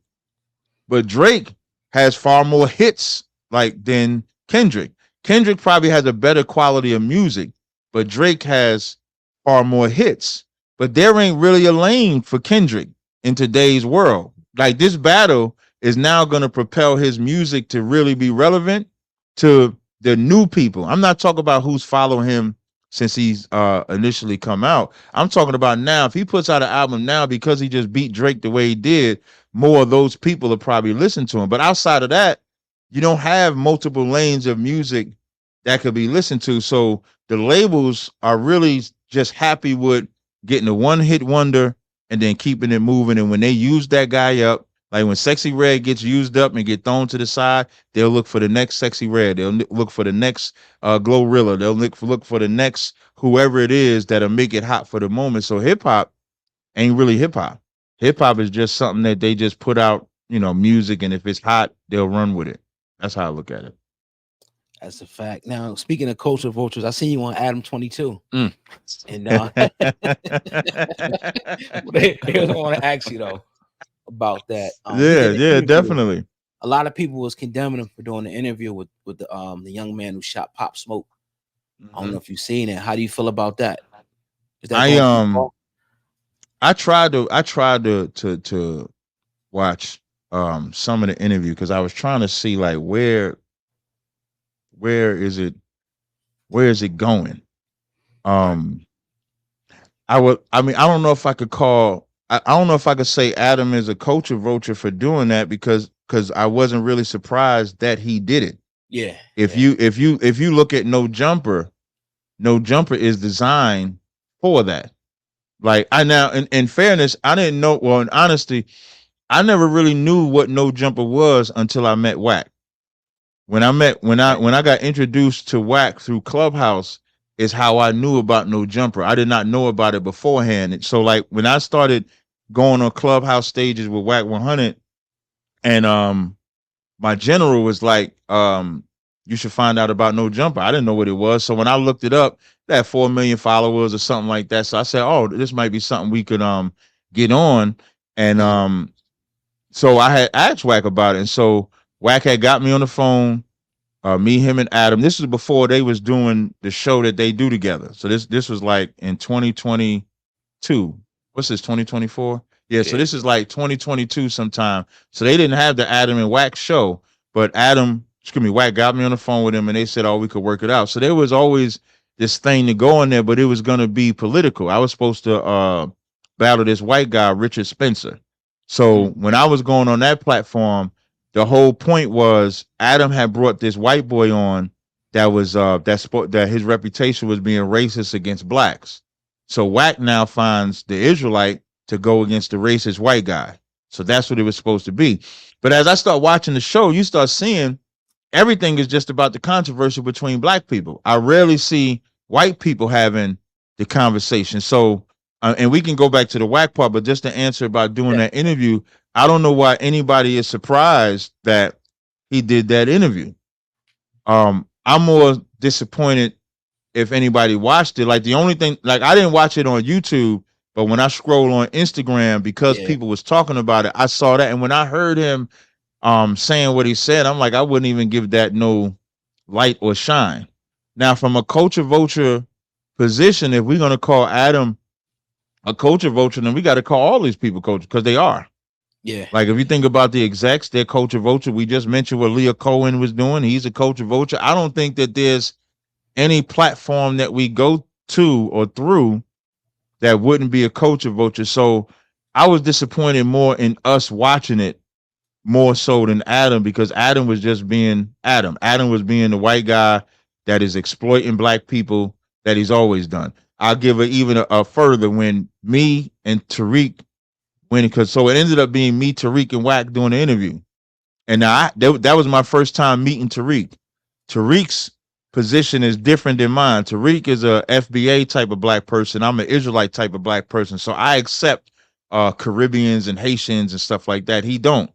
but Drake has far more hits like than Kendrick. Kendrick probably has a better quality of music, but Drake has far more hits. But there ain't really a lane for Kendrick in today's world. Like this battle is now going to propel his music to really be relevant to the new people. I'm not talking about who's following him since he's initially come out. I'm talking about now. If he puts out an album now because he just beat Drake the way he did, more of those people will probably listen to him. But outside of that, you don't have multiple lanes of music that could be listened to. So the labels are really just happy with getting a one-hit wonder and then keeping it moving. And when they use that guy up, like when Sexyy Red gets used up and get thrown to the side, they'll look for the next Sexyy Red. They'll look for the next Glorilla. They'll look for the next whoever it is that'll make it hot for the moment. So hip hop ain't really hip hop. Hip hop is just something that they just put out, music, and if it's hot, they'll run with it. That's how I look at it. That's a fact. Now, speaking of culture vultures, I seen you on Adam 22. And I want to ask you though about that. Yeah, definitely. A lot of people was condemning him for doing the interview with the young man who shot Pop Smoke. I don't know if you've seen it. How do you feel about that? I tried to watch some of the interview because I was trying to see like where is it going? I don't know if I could call I don't know if I could say Adam is a culture vulture for doing that because I wasn't really surprised that he did it. Yeah. If you look at No Jumper is designed for that. Like in fairness, I didn't know. Well, in honesty, I never really knew what No Jumper was until I met Wack. When I got introduced to Wack through Clubhouse is how I knew about No Jumper. I did not know about it beforehand. And so like when I started going on Clubhouse stages with Wack 100, and my general was like, you should find out about No Jumper. I didn't know what it was. So when I looked it up, it had 4 million followers or something like that. So I said, oh, this might be something we could get on. And so I had asked Wack about it. And so Wack had got me on the phone, me, him, and Adam. This was before they was doing the show that they do together. So this was like in 2022. What's this, 2024? Yeah, so this is like 2022 sometime. So they didn't have the Adam and Wack show, but Wack got me on the phone with him and they said, oh, we could work it out. So there was always this thing to go in there, but it was going to be political. I was supposed to battle this white guy, Richard Spencer. So when I was going on that platform, the whole point was Adam had brought this white boy on that was that his reputation was being racist against blacks. So Wack now finds the Israelite to go against the racist white guy. So that's what it was supposed to be. But as I start watching the show, you start seeing everything is just about the controversy between black people. I rarely see white people having the conversation. So, and we can go back to the Wack part, but just to answer about doing that interview, I don't know why anybody is surprised that he did that interview. I'm more disappointed if anybody watched it. Like the only thing, like I didn't watch it on YouTube, but when I scroll on Instagram, because people was talking about it, I saw that. And when I heard him saying what he said, I'm like, I wouldn't even give that no light or shine. Now, from a culture vulture position, if we're going to call Adam a culture vulture, then we got to call all these people culture because they are. Yeah. Like if you think about the execs, they're culture vulture. We just mentioned what Leah Cohen was doing. He's a culture vulture. I don't think that there's any platform that we go to or through that wouldn't be a culture vulture. So I was disappointed more in us watching it more so than Adam, because Adam was just being Adam. Adam was being the white guy that is exploiting black people that he's always done. I'll give it even a further when me and Tariq so it ended up being me, Tariq, and Wack doing the interview. And now that was my first time meeting Tariq. Tariq's position is different than mine. Tariq is a FBA type of black person. I'm an Israelite type of black person. So I accept Caribbeans and Haitians and stuff like that. He don't.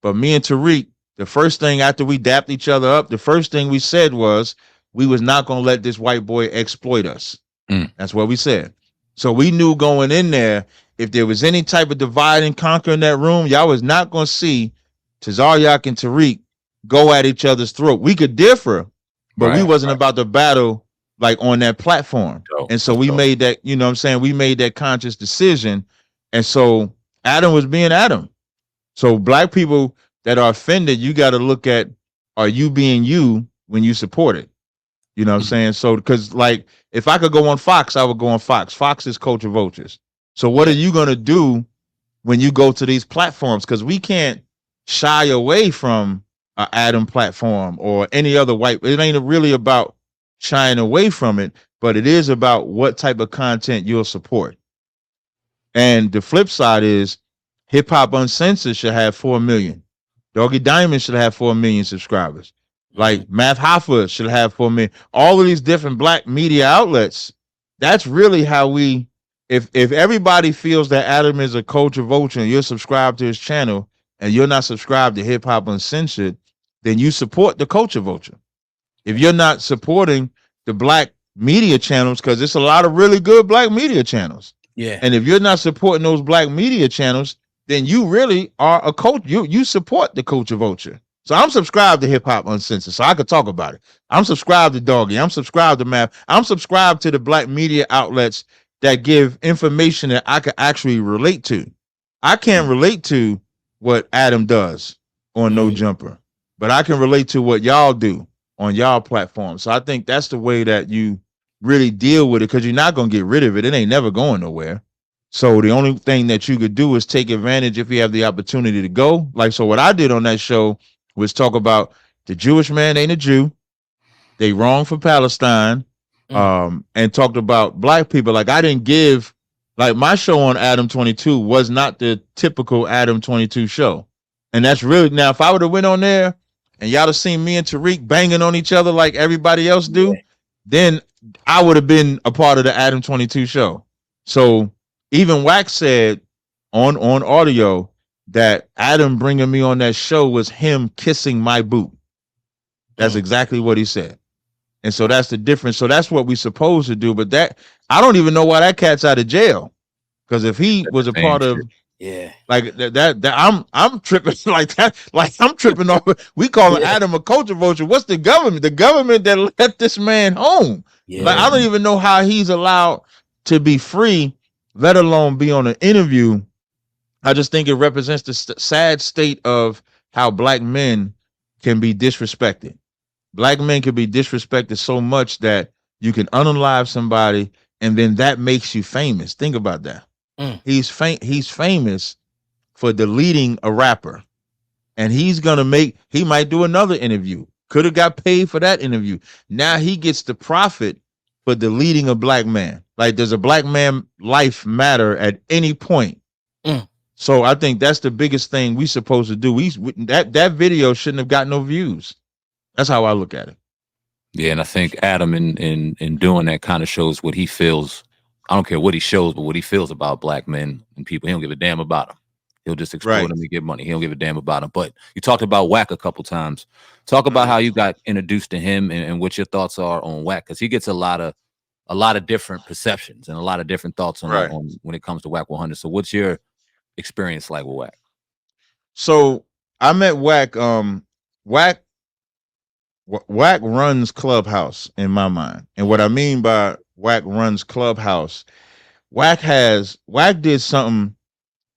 But me and Tariq, the first thing after we dapped each other up, the first thing we said was we was not going to let this white boy exploit us. That's what we said. So we knew going in there, if there was any type of divide and conquer in that room, y'all was not going to see Tazaryach and Tariq go at each other's throat. We could differ, but we wasn't about to battle like on that platform. And so we made that, you know what I'm saying? We made that conscious decision. And so Adam was being Adam. So black people that are offended, you got to look at, are you being you when you support it? You know what I'm saying? So, because like, if I could go on Fox, I would go on Fox. Fox is culture vultures. So what are you going to do when you go to these platforms? Because we can't shy away from an Adam platform or any other white. It ain't really about shying away from it, but it is about what type of content you'll support. And the flip side is Hip Hop Uncensored should have 4 million. Doggy Diamond should have 4 million subscribers. Like Math Hoffa should have 4 million. All of these different black media outlets. That's really how we, if everybody feels that Adam is a culture vulture and you're subscribed to his channel and you're not subscribed to Hip Hop Uncensored, then you support the culture vulture. If you're not supporting the black media channels, because it's a lot of really good black media channels. Yeah. And if you're not supporting those black media channels, then you really are a coach. You support the culture vulture. So I'm subscribed to Hip Hop Uncensored, so I could talk about it. I'm subscribed to Doggy. I'm subscribed to Math. I'm subscribed to the black media outlets that give information that I could actually relate to. I can't relate to what Adam does on No Jumper, but I can relate to what y'all do on y'all platform. So I think that's the way that you really deal with it, because you're not going to get rid of it. It ain't never going nowhere. So the only thing that you could do is take advantage if you have the opportunity to go. Like, so what I did on that show was talk about the Jewish man ain't a Jew. They wrong for Palestine. And talked about black people. Like, I didn't give, like, my show on Adam 22 was not the typical Adam 22 show. And that's really, now, if I would have went on there and y'all have seen me and Tariq banging on each other like everybody else do, then I would have been a part of the Adam 22 show. So even Wax said on audio that Adam bringing me on that show was him kissing my boot. That's exactly what he said. And so that's the difference. So that's what we supposed to do. But that, I don't even know why that cat's out of jail. Because if he was a part of, like that I'm tripping like that. Like, I'm tripping off. We call Adam a culture vulture. What's the government? The government that left this man home. Like, I don't even know how he's allowed to be free, let alone be on an interview. I just think it represents the sad state of how black men can be disrespected. Black men can be disrespected so much that you can unalive somebody and then that makes you famous. Think about that. He's famous for deleting a rapper, and he might do another interview. Could have got paid for that interview. Now he gets the profit for deleting a black man. Like, does a black man life matter at any point? So I think that's the biggest thing we supposed to do. That video shouldn't have got no views. That's how I look at it. Yeah, and I think Adam in doing that kind of shows what he feels. I don't care what he shows, but what he feels about black men and people. He don't give a damn about them. He'll just exploit them and get money. He don't give a damn about them. But you talked about Wack a couple times. Talk about how you got introduced to him and what your thoughts are on Wack, because he gets a lot of different perceptions and a lot of different thoughts on when it comes to Wack 100. So what's your experience like with Wack? So I met Wack. Wack runs Clubhouse in my mind. And what I mean by Wack runs Clubhouse, Wack did something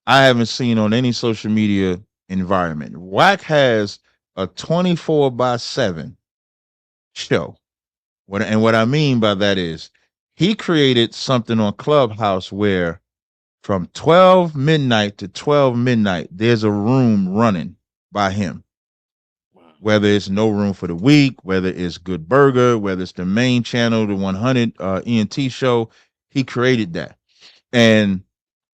I haven't seen on any social media environment. Wack has a 24/7 show. What I mean by that is he created something on Clubhouse where from 12 midnight to 12 midnight, there's a room running by him. Whether it's No Room for the Weak, whether it's Good Burger, whether it's the main channel, the 100 ENT show, he created that. And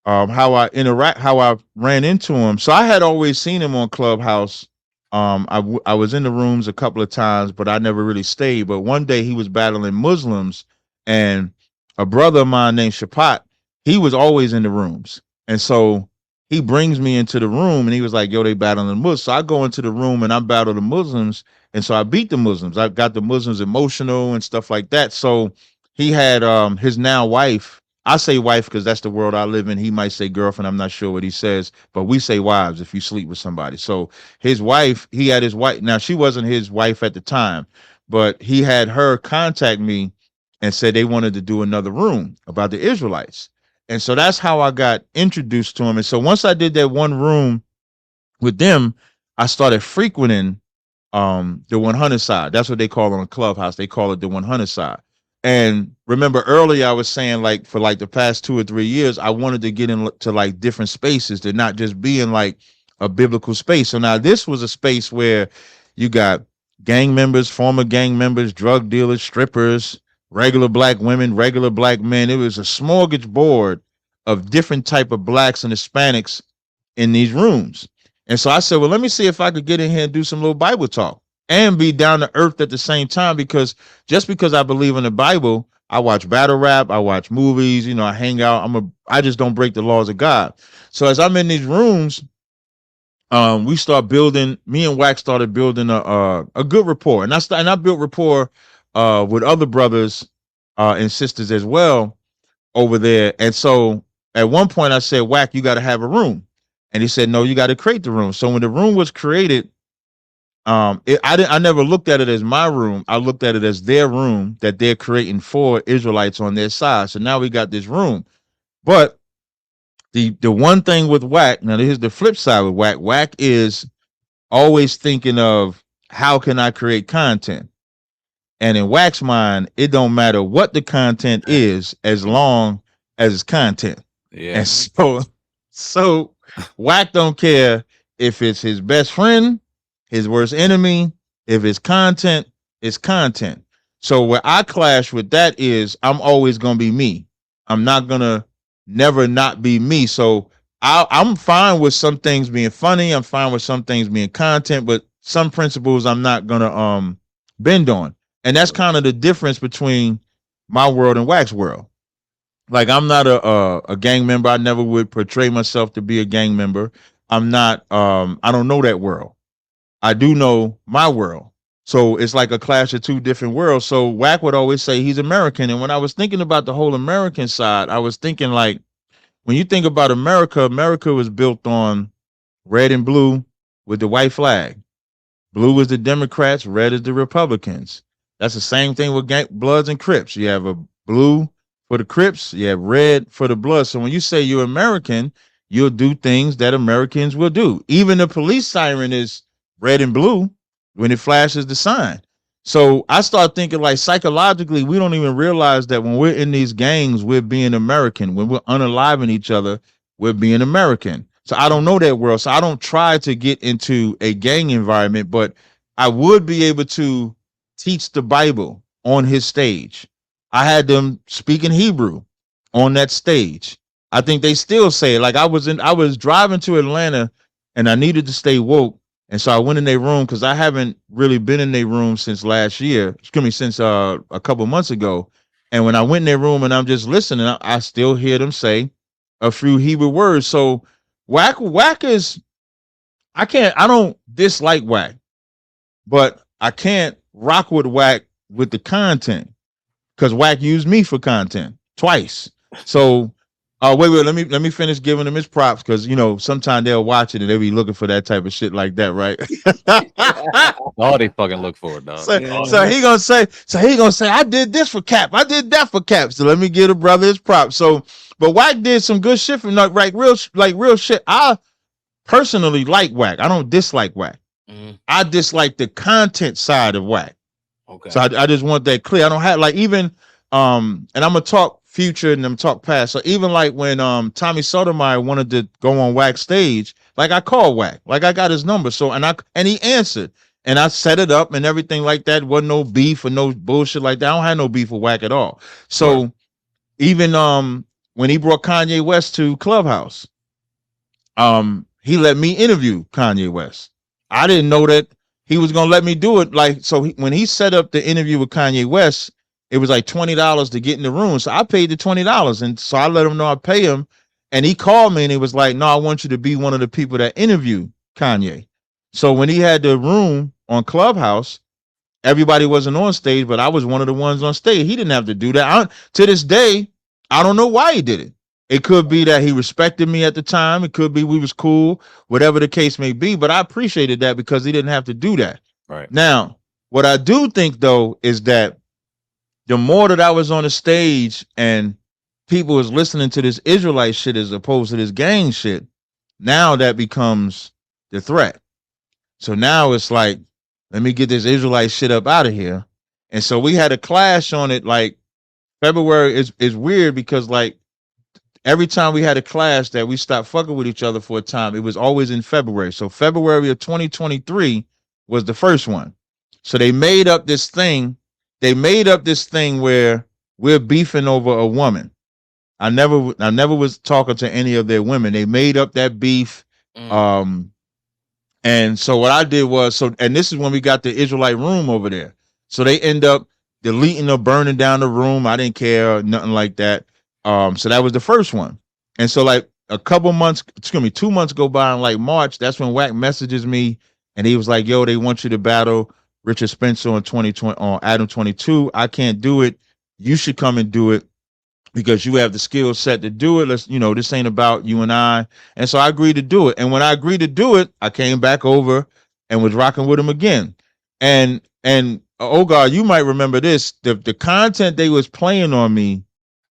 how I ran into him. So I had always seen him on Clubhouse. I was in the rooms a couple of times, but I never really stayed. But one day he was battling Muslims, and a brother of mine named Shapat, he was always in the rooms. And so he brings me into the room and he was like, yo, they battling the Muslims. So I go into the room and I battle the Muslims. And so I beat the Muslims. I got the Muslims emotional and stuff like that. So he had his now wife I say wife because that's the world I live in. He might say girlfriend. I'm not sure what he says, but we say wives if you sleep with somebody. So his wife, he had his wife. Now she wasn't his wife at the time, but he had her contact me and said they wanted to do another room about the Israelites. And so that's how I got introduced to him. And so once I did that one room with them, I started frequenting the 100 side. That's what they call it on Clubhouse. They call it the 100 side. And remember earlier I was saying, like, for like the past 2 or 3 years, I wanted to get into like different spaces to not just be in like a biblical space. So now this was a space where you got gang members, former gang members, drug dealers, strippers, regular black women, regular black men. It was a smorgasbord of different type of blacks and Hispanics in these rooms. And so I said, well, let me see if I could get in here and do some little Bible talk and be down to earth at the same time, because just because I believe in the Bible, I watch battle rap, I watch movies, I hang out. I just don't break the laws of God. So as I'm in these rooms, we start building, me and Wax started building a good rapport. And I built rapport with other brothers and sisters as well over there. And so at one point I said, Wack, you got to have a room. And he said, no, you got to create the room. So when the room was created, I never looked at it as my room. I looked at it as their room that they're creating for Israelites on their side. So now we got this room. But the one thing with Wack, now here's the flip side with Wack. Wack is always thinking of how can I create content? And in Wack's mind, it don't matter what the content is as long as it's content. Yeah. And so Wack don't care if it's his best friend, his worst enemy. If it's content, it's content. So where I clash with that is I'm always gonna be me. I'm not gonna never not be me. So I'm fine with some things being funny. I'm fine with some things being content, but some principles I'm not gonna bend on. And that's kind of the difference between my world and Wack's world. Like, I'm not a gang member. I never would portray myself to be a gang member. I'm not, I don't know that world. I do know my world. So it's like a clash of two different worlds. So Wack would always say he's American. And when I was thinking about the whole American side, I was thinking, like, when you think about America, America was built on red and blue with the white flag. Blue is the Democrats, red is the Republicans. That's the same thing with Bloods and Crips. You have a blue for the Crips, you have red for the Bloods. So when you say you're American, you'll do things that Americans will do. Even the police siren is red and blue when it flashes the sign. So I start thinking, like, psychologically, we don't even realize that when we're in these gangs, we're being American. When we're unaliving each other, we're being American. So I don't know that world. So I don't try to get into a gang environment, but I would be able to teach the Bible on his stage. I had them speaking Hebrew on that stage. I think they still say it. Like, I was driving to Atlanta and I needed to stay woke. And so I went in their room because I haven't really been in their room since last year. Since a couple months ago. And when I went in their room and I'm just listening, I still hear them say a few Hebrew words. So Wack is, I don't dislike Wack, but I can't rock with Wack with the content because Wack used me for content twice. So wait, let me finish giving him his props, because sometimes they'll watch it and they'll be looking for that type of shit like that, right? All they fucking look for, dog. So he gonna say, I did this for Cap, I did that for Cap. So let me give the brother his props. So, but Wack did some good shit for real shit. I personally like Wack. I don't dislike Wack. I dislike the content side of Wack. Okay. So I just want that clear. I don't have, like, even and I'm gonna talk future and I'm talk past. So even like when Tommy Sotomayor wanted to go on Wack's stage, like, I called Wack, like, I got his number. So and he answered and I set it up and everything like that. Wasn't no beef or no bullshit like that. I don't have no beef with Wack at all. So right. Even when he brought Kanye West to Clubhouse, he let me interview Kanye West. I didn't know that he was gonna let me do it. Like, so when he set up the interview with Kanye West, it was like $20 to get in the room. So I paid the $20. And so I let him know I pay him. And he called me and he was like, no, I want you to be one of the people that interview Kanye. So when he had the room on Clubhouse, everybody wasn't on stage, but I was one of the ones on stage. He didn't have to do that. To this day, I don't know why he did it. It could be that he respected me at the time. It could be we was cool, whatever the case may be. But I appreciated that because he didn't have to do that. Right. Now, what I do think though is that the more that I was on the stage and people was listening to this Israelite shit as opposed to this gang shit, now that becomes the threat. So now it's like, let me get this Israelite shit up out of here. And so we had a clash on it. Like February is weird because like every time we had a clash that we stopped fucking with each other for a time, it was always in February. So February of 2023 was the first one. So they made up this thing. They made up this thing where we're beefing over a woman. I never was talking to any of their women. They made up that beef. And so what I did was, and this is when we got the Israelite room over there. So they end up deleting or burning down the room. I didn't care, nothing like that. So that was the first one. And so like a couple months, 2 months go by in like March, that's when Wack messages me and he was like, yo, they want you to battle Richard Spencer on 2020 on Adam 22. I can't do it. You should come and do it because you have the skill set to do it. Let's, this ain't about you and I. And so I agreed to do it. And when I agreed to do it, I came back over and was rocking with him again. And oh God, you might remember this. The content they was playing on me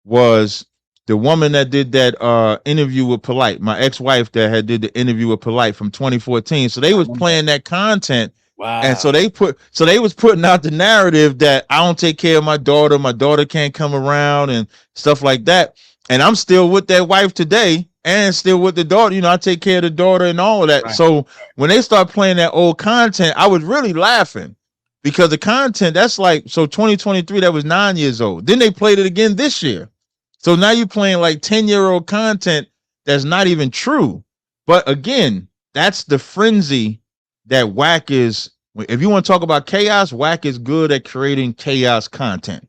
was the woman that did that interview with Polite, my ex-wife that had did the interview with Polite from 2014. So they was playing that content. Wow. And so they was putting out the narrative that I don't take care of my daughter can't come around and stuff like that. And I'm still with that wife today and still with the daughter. I take care of the daughter and all of that. Right. So when they start playing that old content, I was really laughing because the content that's like, so 2023, that was 9 years old. Then they played it again this year. So now you're playing like 10-year-old content that's not even true. But again, that's the frenzy that Wack is. If you want to talk about chaos, Wack is good at creating chaos content.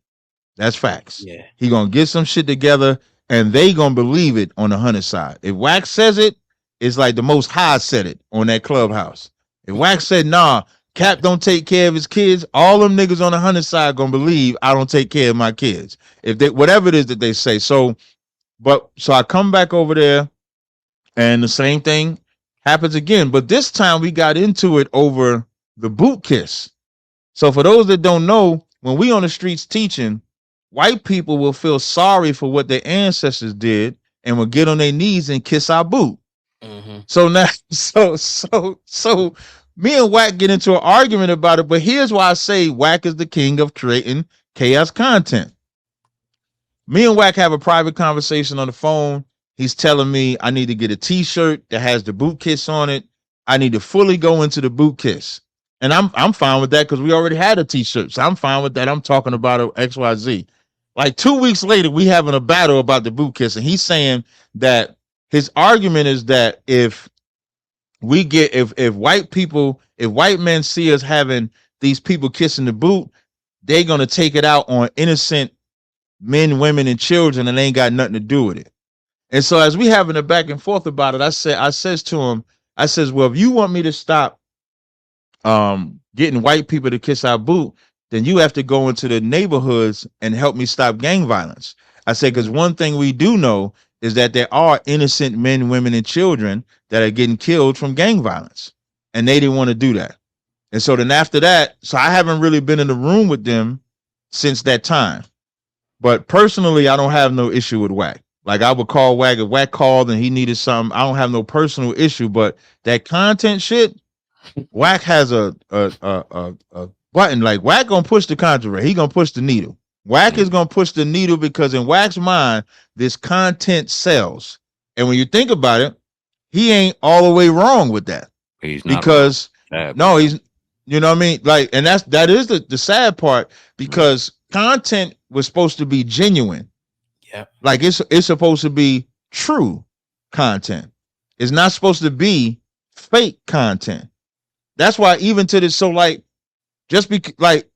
That's facts. Yeah. He gonna get some shit together and they gonna believe it on the 100 side. If Wack says it, it's like the Most High said it on that Clubhouse. If Wack said, nah, Cap don't take care of his kids, all them niggas on the 100 side gonna believe I don't take care of my kids. If they, whatever it is that they say. So I come back over there and the same thing happens again. But this time we got into it over the boot kiss. So for those that don't know, when we on the streets teaching, white people will feel sorry for what their ancestors did and will get on their knees and kiss our boot. Mm-hmm. So now, so me and Wack get into an argument about it. But here's why I say Wack is the king of creating chaos content. Me and Wack have a private conversation on the phone. He's telling me I need to get a t-shirt that has the boot kiss on it. I need to fully go into the boot kiss. And I'm fine with that because we already had a t-shirt. So I'm fine with that. I'm talking about it, XYZ. Like 2 weeks later, we having a battle about the boot kiss. And he's saying that his argument is that if white men see us having these people kissing the boot, they're going to take it out on innocent men, women, and children, and they ain't got nothing to do with it. And so as we having a back and forth about it, I says to him, well, if you want me to stop getting white people to kiss our boot, then you have to go into the neighborhoods and help me stop gang violence. I said, because one thing we do know is that there are innocent men, women, and children that are getting killed from gang violence. And they didn't want to do that. And so then after that, so I haven't really been in the room with them since that time. But personally, I don't have no issue with Wack. Like I would call Wack if Wack called and he needed something. I don't have no personal issue, but that content shit, Wack has a button. Like Wack gonna push the controversy. He gonna push the needle. Wack is gonna push the needle because in Wack's mind, this content sells. And when you think about it, he ain't all the way wrong with that. He's not because no, he's, you know what I mean? Like, and that is the sad part because content was supposed to be genuine. Yeah. Like it's supposed to be true content. It's not supposed to be fake content. That's why even to this, so like, just be like,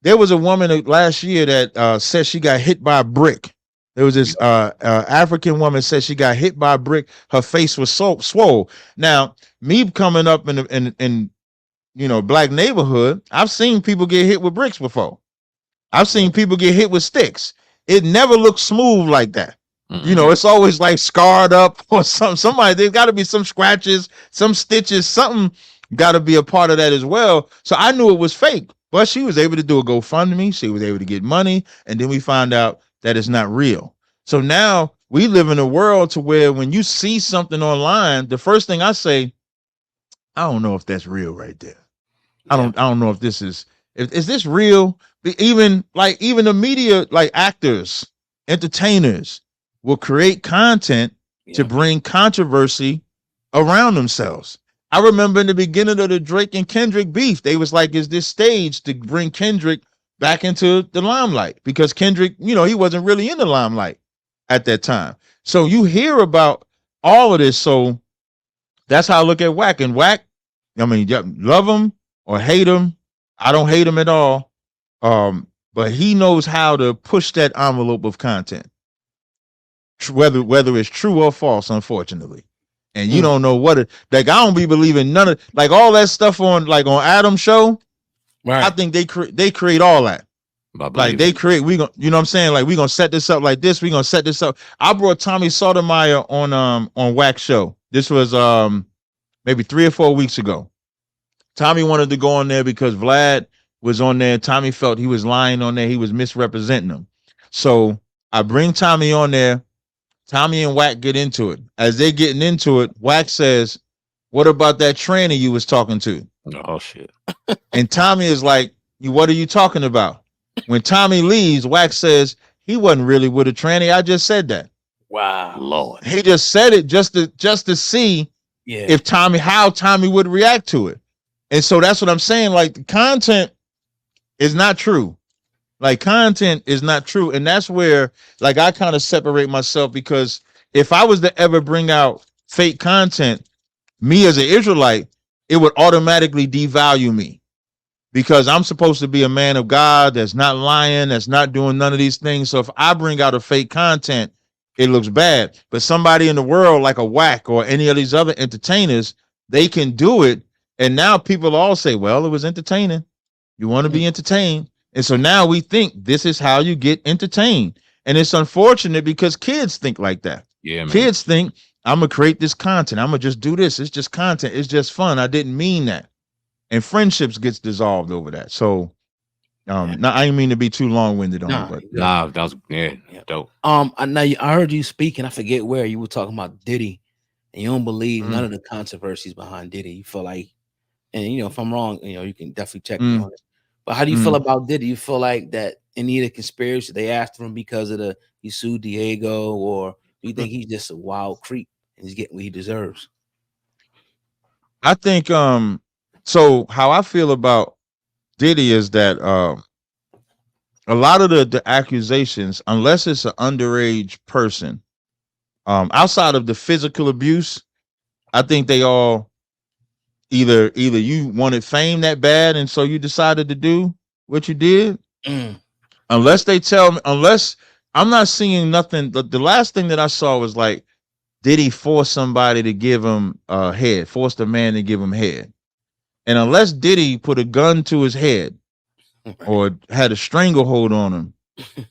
there was a woman last year that said she got hit by a brick. There was this African woman said she got hit by a brick. Her face was so swole. Now, me coming up in black neighborhood, I've seen people get hit with bricks before. I've seen people get hit with sticks. it never looks smooth like that. You know, it's always like scarred up or somebody, there's got to be some scratches, some stitches, something got to be a part of that as well. So I knew it was fake, but she was able to do a GoFundMe. She was able to get money. And then we found out that it's not real. So now we live in a world to where when you see something online, the first thing I say, I don't know if that's real right there. I don't know if this is this real? Even the media, like actors, entertainers will create content to bring controversy around themselves. I remember in the beginning of the Drake and Kendrick beef, they was like, is this stage to bring Kendrick back into the limelight? Because Kendrick, you know, he wasn't really in the limelight at that time. So you hear about all of this. So that's how I look at Wack. And Wack, I mean, love him or hate him. I don't hate him at all. But he knows how to push that envelope of content, whether it's true or false, unfortunately. And you don't know what it, like, I don't be believing none of, like, all that stuff on Adam's show. Right. I think they create all that. Like they create, you know what I'm saying? Like, we gonna set this up like this. We gonna set this up. I brought Tommy Sotomayor on Wax show. This was maybe 3 or 4 weeks ago. Tommy wanted to go on there because Vlad was on there. Tommy felt he was lying on there. He was misrepresenting him. So I bring Tommy on there. Tommy and Wack get into it. As they getting into it, Wack says, "What about that tranny you was talking to?" Oh shit. And Tommy is like, "What are you talking about?" When Tommy leaves, Wack says, "He wasn't really with a tranny. I just said that." Wow. Lord. He just said it just to see if how Tommy would react to it. And so that's what I'm saying. Like, the content is not true. Like, content is not true. And that's where, like, I kind of separate myself, because if I was to ever bring out fake content, me as an Israelite, it would automatically devalue me, because I'm supposed to be a man of God that's not lying, that's not doing none of these things. So if I bring out a fake content, it looks bad. But somebody in the world like a Wack or any of these other entertainers, they can do it. And now people all say, well, it was entertaining. You want to be entertained. And so now we think this is how you get entertained. And it's unfortunate because kids think like that. Yeah, man. Kids think, I'm going to create this content. I'm going to just do this. It's just content. It's just fun. I didn't mean that. And friendships gets dissolved over that. So now, I didn't mean to be too long-winded on it, but that was dope. I heard you speaking. I forget where you were talking about Diddy, and you don't believe none of the controversies behind Diddy. You feel like, and you know, if I'm wrong, you know, you can definitely check me on it. But how do you feel about Diddy? You feel like that any of the conspiracy they asked him because of he sued Diego, or do you think he's just a wild creep and he's getting what he deserves? I think so how I feel about Diddy is that a lot of the accusations, unless it's an underage person, outside of the physical abuse, I think they all either you wanted fame that bad and so you decided to do what you did. Unless they tell me, unless I'm not seeing nothing. The last thing that I saw was like, did he force somebody to give him head, forced a man to give him head? And unless Diddy put a gun to his head or had a stranglehold on him,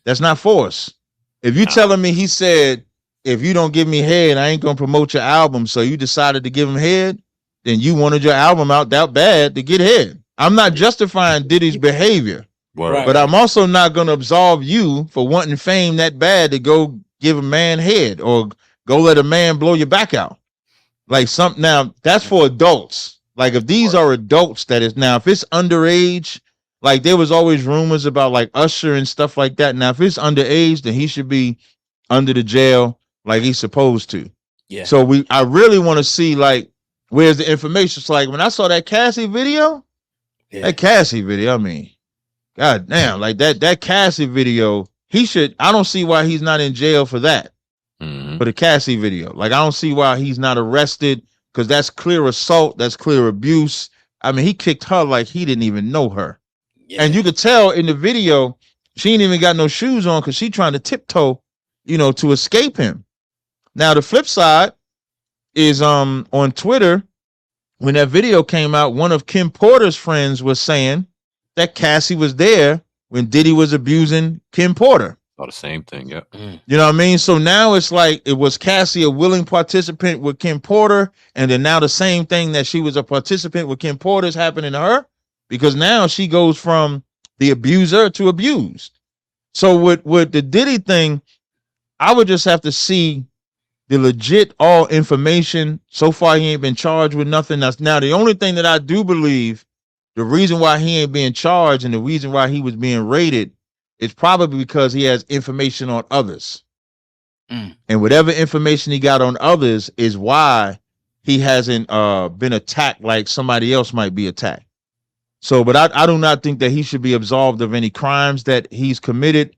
that's not force. If you telling me he said, if you don't give me head, I ain't gonna promote your album, so you decided to give him head, then you wanted your album out that bad to get head. I'm not justifying Diddy's behavior, but I'm also not gonna absolve you for wanting fame that bad to go give a man head or go let a man blow your back out. Like, now that's for adults. Like, if these are adults, that is. Now, if it's underage, like there was always rumors about like Usher and stuff like that. Now, if it's underage, then he should be under the jail like he's supposed to. Yeah. So I really want to see, like, where's the information? It's like when I saw that Cassie video, I mean, God damn, like that Cassie video, I don't see why he's not in jail for that. For the Cassie video. Like, I don't see why he's not arrested, because that's clear assault, that's clear abuse. I mean, he kicked her like he didn't even know her. Yeah. And you could tell in the video, she ain't even got no shoes on because she trying to tiptoe, to escape him. Now, the flip side is on Twitter, when that video came out, one of Kim Porter's friends was saying that Cassie was there when Diddy was abusing Kim Porter. Oh, the same thing. Yeah. You know what I mean? So now it's like, it was Cassie a willing participant with Kim Porter, and then now the same thing that she was a participant with Kim Porter is happening to her, because now she goes from the abuser to abused. So with the Diddy thing, I would just have to see the legit all information. So far, he ain't been charged with nothing. That's now the only thing that I do believe, the reason why he ain't being charged and the reason why he was being raided is probably because he has information on others. And whatever information he got on others is why he hasn't been attacked like somebody else might be attacked. So, but I do not think that he should be absolved of any crimes that he's committed.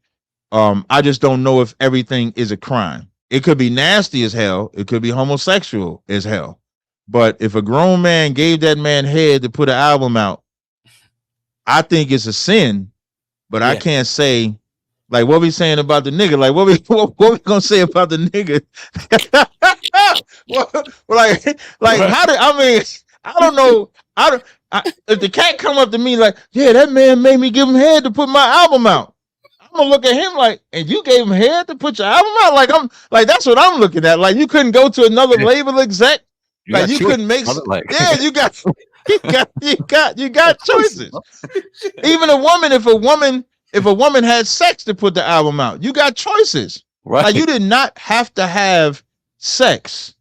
I just don't know if everything is a crime. It could be nasty as hell. It could be homosexual as hell. But if a grown man gave that man head to put an album out, I think it's a sin. But I can't say, like, what we saying about the nigga? Like, what we gonna say about the nigga? like how did, I mean, I don't know. If the cat come up to me like, yeah, that man made me give him head to put my album out, I'm gonna look at him like, and you gave him head to put your album out? Like, I'm like, that's what I'm looking at. Like, you couldn't go to another label exec. Like, you couldn't make. Yeah, you got choices. Even a woman, if a woman had sex to put the album out, you got choices. Right. Like, you did not have to have sex.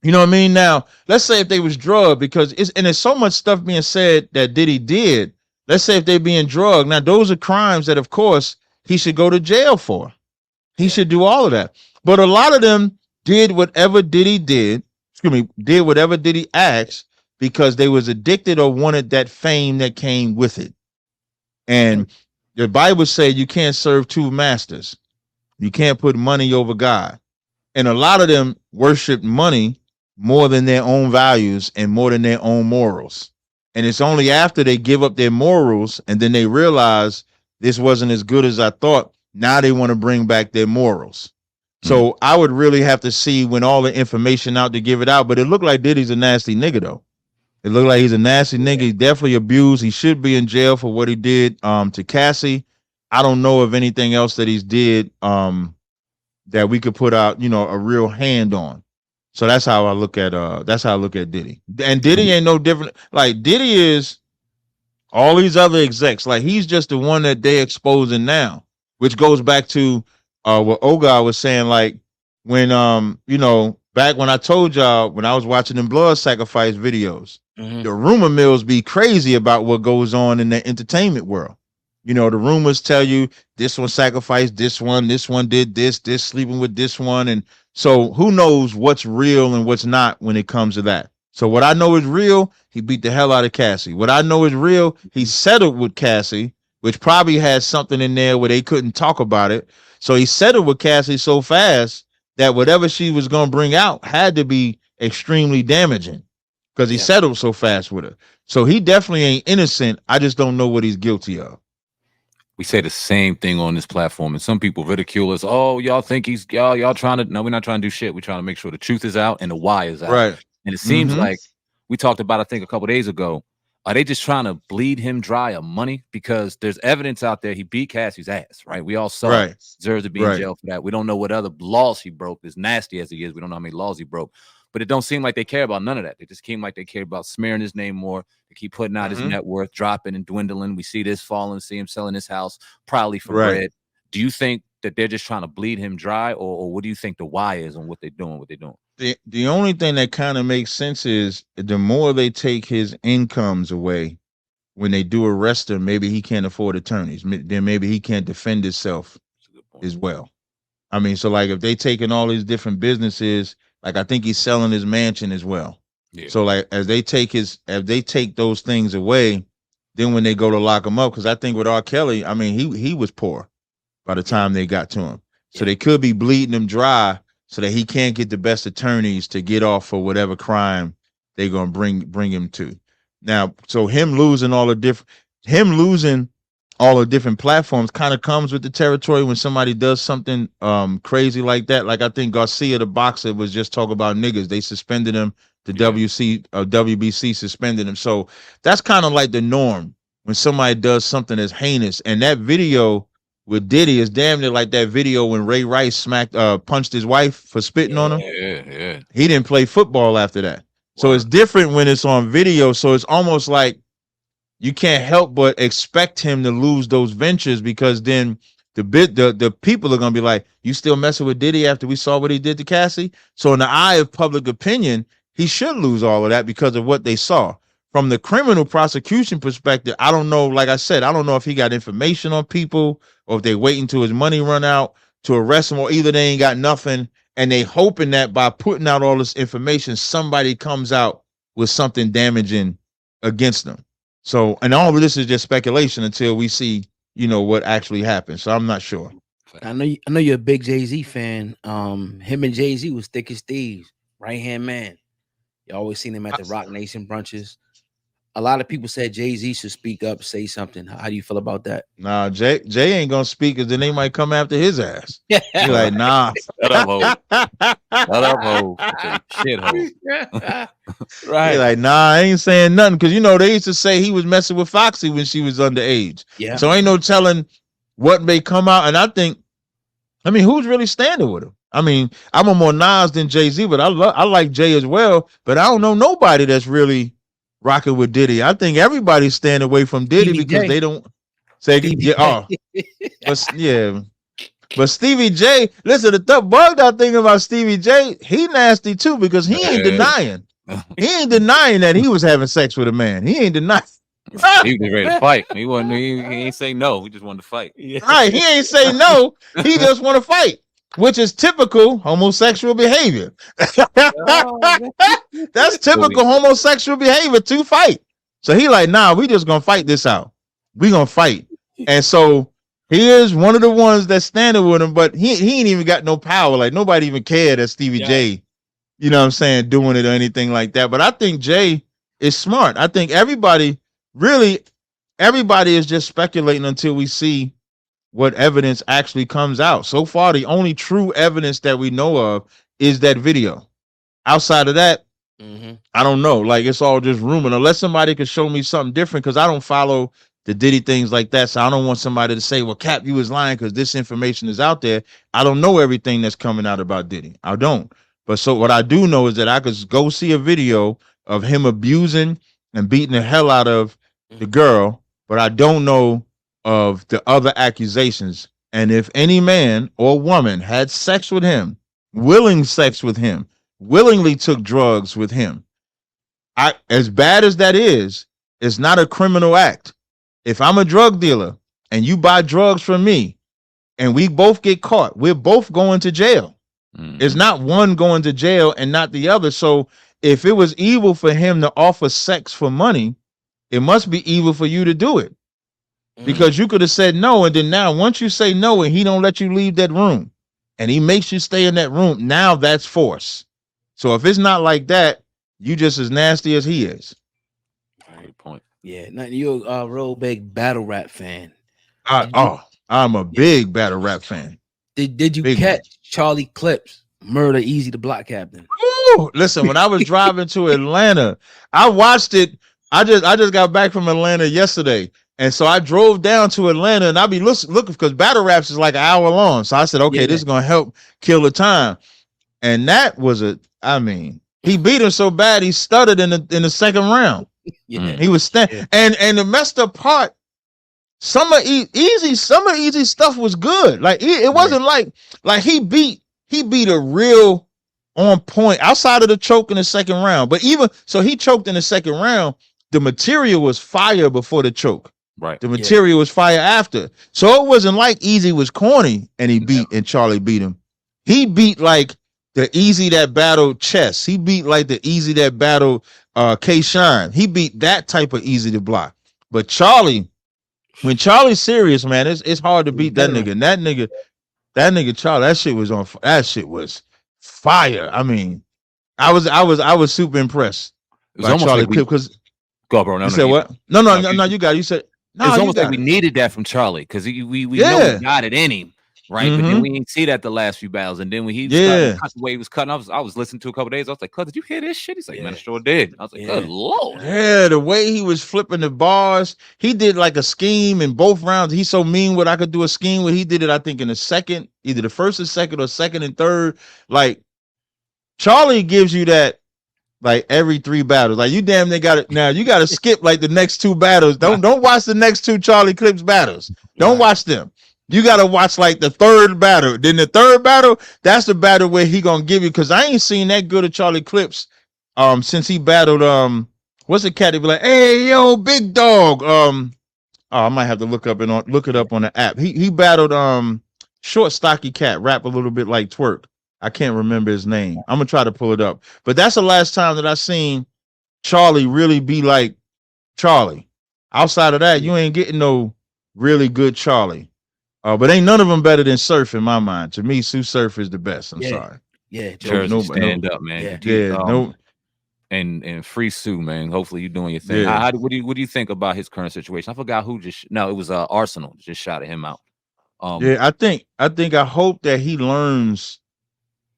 You know what I mean? Now, let's say if they was drugged, because there's so much stuff being said that Diddy did. Let's say if they being drugged. Now, those are crimes that, of course, he should go to jail for. He should do all of that. But a lot of them did whatever Diddy did. Did whatever Diddy asked because they was addicted or wanted that fame that came with it. And the Bible says you can't serve two masters. You can't put money over God. And a lot of them worship money more than their own values and more than their own morals. And it's only after they give up their morals and then they realize this wasn't as good as I thought. Now they want to bring back their morals. So I would really have to see when all the information out to give it out. But it looked like Diddy's a nasty nigga, though. It looked like he's a nasty nigga. He definitely abused. He should be in jail for what he did to Cassie. I don't know of anything else that he's did that we could put out, a real hand on. So that's how I look at Diddy. And Diddy ain't no different. Like, Diddy is all these other execs. Like, he's just the one that they exposing now, which goes back to what Ogar was saying. Like, when back when I told y'all, when I was watching them blood sacrifice videos, the rumor mills be crazy about what goes on in the entertainment world. The rumors tell you this one sacrificed this one did this sleeping with this one. And so who knows what's real and what's not when it comes to that. So what I know is real, he beat the hell out of Cassie. What I know is real, he settled with Cassie, which probably has something in there where they couldn't talk about it. So he settled with Cassie so fast that whatever she was going to bring out had to be extremely damaging because he settled so fast with her. So he definitely ain't innocent. I just don't know what he's guilty of. We say the same thing on this platform, and some people ridicule us. Oh, y'all think y'all trying to? No, we're not trying to do shit. We're trying to make sure the truth is out and the why is out. Right. And it seems like we talked about, I think, a couple days ago. Are they just trying to bleed him dry of money? Because there's evidence out there he beat Cassie's ass, right? We all saw it. Deserves to be in jail for that. We don't know what other laws he broke, as nasty as he is. We don't know how many laws he broke. But it don't seem like they care about none of that. They just seem like they care about smearing his name more. They keep putting out his net worth, dropping and dwindling. We see this falling, see him selling his house probably for bread. Do you think that they're just trying to bleed him dry, or what do you think the why is on what they're doing? The only thing that kind of makes sense is the more they take his incomes away, when they do arrest him, maybe he can't afford attorneys. Then maybe he can't defend himself as well. I mean, so like if they taking all these different businesses, like I think he's selling his mansion as well. Yeah. So like as they take those things away, then when they go to lock him up, because I think with R. Kelly, I mean he was poor by the time they got to him. So they could be bleeding him dry so that he can't get the best attorneys to get off for whatever crime they're gonna bring him to. Now, so him losing all the different platforms kind of comes with the territory when somebody does something crazy like that. Like I think Garcia, the boxer, was just talking about niggas. They suspended him. The WBC suspended him. So that's kind of like the norm when somebody does something as heinous. And that video with Diddy is damn near like that video when Ray Rice punched his wife for spitting on him. Yeah. He didn't play football after that. So it's different when it's on video. So it's almost like you can't help but expect him to lose those ventures, because then the people are gonna be like, you still messing with Diddy after we saw what he did to Cassie? So in the eye of public opinion, he should lose all of that because of what they saw. From the criminal prosecution perspective, I don't know. Like I said, I don't know if he got information on people or if they waiting till his money run out to arrest him, or either they ain't got nothing and they hoping that by putting out all this information, somebody comes out with something damaging against them. So, and all of this is just speculation until we see, what actually happened. So I'm not sure. I know you're a big Jay-Z fan. Him and Jay-Z was thick as thieves, right-hand man. You always seen him at the Rock Nation brunches. A lot of people said Jay-Z should speak up, say something. How do you feel about that? Nah, Jay ain't gonna speak, because then they might come after his ass. He like, nah. Shut up, ho. Shut up, ho. Shit, ho. Right. He like, nah, I ain't saying nothing, because they used to say he was messing with Foxy when she was underage. Yeah. So ain't no telling what may come out. And I mean, who's really standing with him? I mean, I'm a more Nas than Jay-Z, but I like Jay as well. But I don't know nobody that's really rocking with Diddy. I think everybody's staying away from Diddy because they don't say, but Stevie J, listen, the bugged out thing about Stevie J, he nasty too, because he ain't denying. He ain't denying that he was having sex with a man. He ain't denying. He was ready to fight. He ain't say no. He just wanted to fight. Right. He ain't say no. He just want to fight, which is typical homosexual behavior. That's typical homosexual behavior, to fight. So he like, nah, we just gonna fight this out. We gonna fight. And so he is one of the ones that's standing with him, but he ain't even got no power. Like, nobody even cared that Stevie J, you know what I'm saying, doing it or anything like that. But I think Jay is smart. I think everybody is just speculating until we see what evidence actually comes out. So far, the only true evidence that we know of is that video. Outside of that, I don't know. Like, it's all just rumor, unless somebody could show me something different, because I don't follow the Diddy things like that. So I don't want somebody to say, well, Cap, you was lying because this information is out there. I don't know everything that's coming out about Diddy. I don't. But so what I do know is that I could go see a video of him abusing and beating the hell out of the girl, but I don't know of the other accusations. And if any man or woman had sex with him, willing sex with him, willingly took drugs with him, as bad as that is, it's not a criminal act. If I'm a drug dealer and you buy drugs from me and we both get caught, we're both going to jail. It's not one going to jail and not the other. So if it was evil for him to offer sex for money, it must be evil for you to do it, because you could have said no. And then now, once you say no and he don't let you leave that room and he makes you stay in that room, now that's force. So if it's not like that, you just as nasty as he is. Great point. Yeah. You're a real big battle rap fan. I'm a big battle rap fan. Did you catch Charlie Clips murder Easy the Block Captain? Ooh, listen, when I was driving to Atlanta, I watched it. I just got back from Atlanta yesterday. And so I drove down to Atlanta, and I be looking because battle raps is like an hour long. So I said, okay, this is going to help kill the time. And that was he beat him so bad, he stuttered in the second round. He was and the messed up part, some of Easy stuff was good. Like, it wasn't like he beat a real on point outside of the choke in the second round. But even so, he choked in the second round. The material was fire before the choke. Right. The material was fire after. So it wasn't like Easy was corny and and Charlie beat him. He beat like the Easy that battled Chess. He beat like the Easy that battled K-Shine. He beat that type of Easy to block. But Charlie, when Charlie's serious, man, it's hard to beat that nigga. And that nigga Charlie, that shit was fire. I mean, I was super impressed. It was almost Charlie like because go, bro. You said what? No, you got it. You said no. It's almost like we needed that from Charlie, because we know we got it in him. right? But then we didn't see that the last few battles. And then when he started to cut the way he was cutting, I was listening to a couple of days. I was like, "Cuz, did you hear this shit?" He's like, "Man, I sure did." I was like, "Good Lord." Yeah, the way he was flipping the bars, he did like a scheme in both rounds. He's so mean what I could do a scheme with. He did it, I think, in the second, either the first and second or second and third. Like Charlie gives you that like every 3 battles. Like you damn near got it. Now you got to skip like the next 2 battles. Don't watch the next 2 Charlie Clips battles. Don't watch them. You got to watch like the 3rd battle. Then the 3rd battle, that's the battle where he gonna give you. Because I ain't seen that good of Charlie Clips since he battled what's the cat that be like, hey yo, big dog. I might have to look it up on the app. He battled short stocky cat, rap a little bit like Twerk. I can't remember his name. I'm gonna try to pull it up. But that's the last time that I seen Charlie really be like Charlie. Outside of that, you ain't getting no really good Charlie. But ain't none of them better than Surf in my mind. To me, Sue Surf is the best. I'm sorry. Yeah, Jersey, stand up, man. And free Sue, man. Hopefully you're doing your thing. Yeah. What do you think about his current situation? I forgot who it was Arsenal just shouted him out. I hope that he learns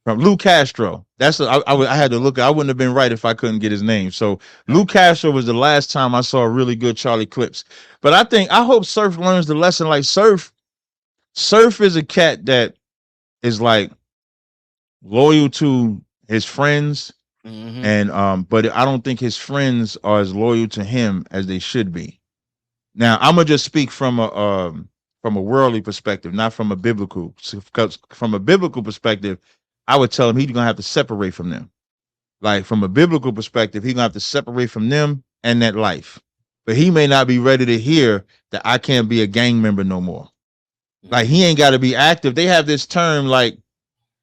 from Lou Castro. I had to look. I wouldn't have been right if I couldn't get his name. So Lou Castro was the last time I saw a really good Charlie Clips. But I hope Surf learns the lesson. Like Surf is a cat that is like loyal to his friends, and but I don't think his friends are as loyal to him as they should be. Now I'm gonna just speak from a worldly perspective, not from a biblical. Because from a biblical perspective, I would tell him he's gonna have to separate from them. Like from a biblical perspective, he's gonna have to separate from them and that life. But he may not be ready to hear that I can't be a gang member no more. Like he ain't got to be active. They have this term like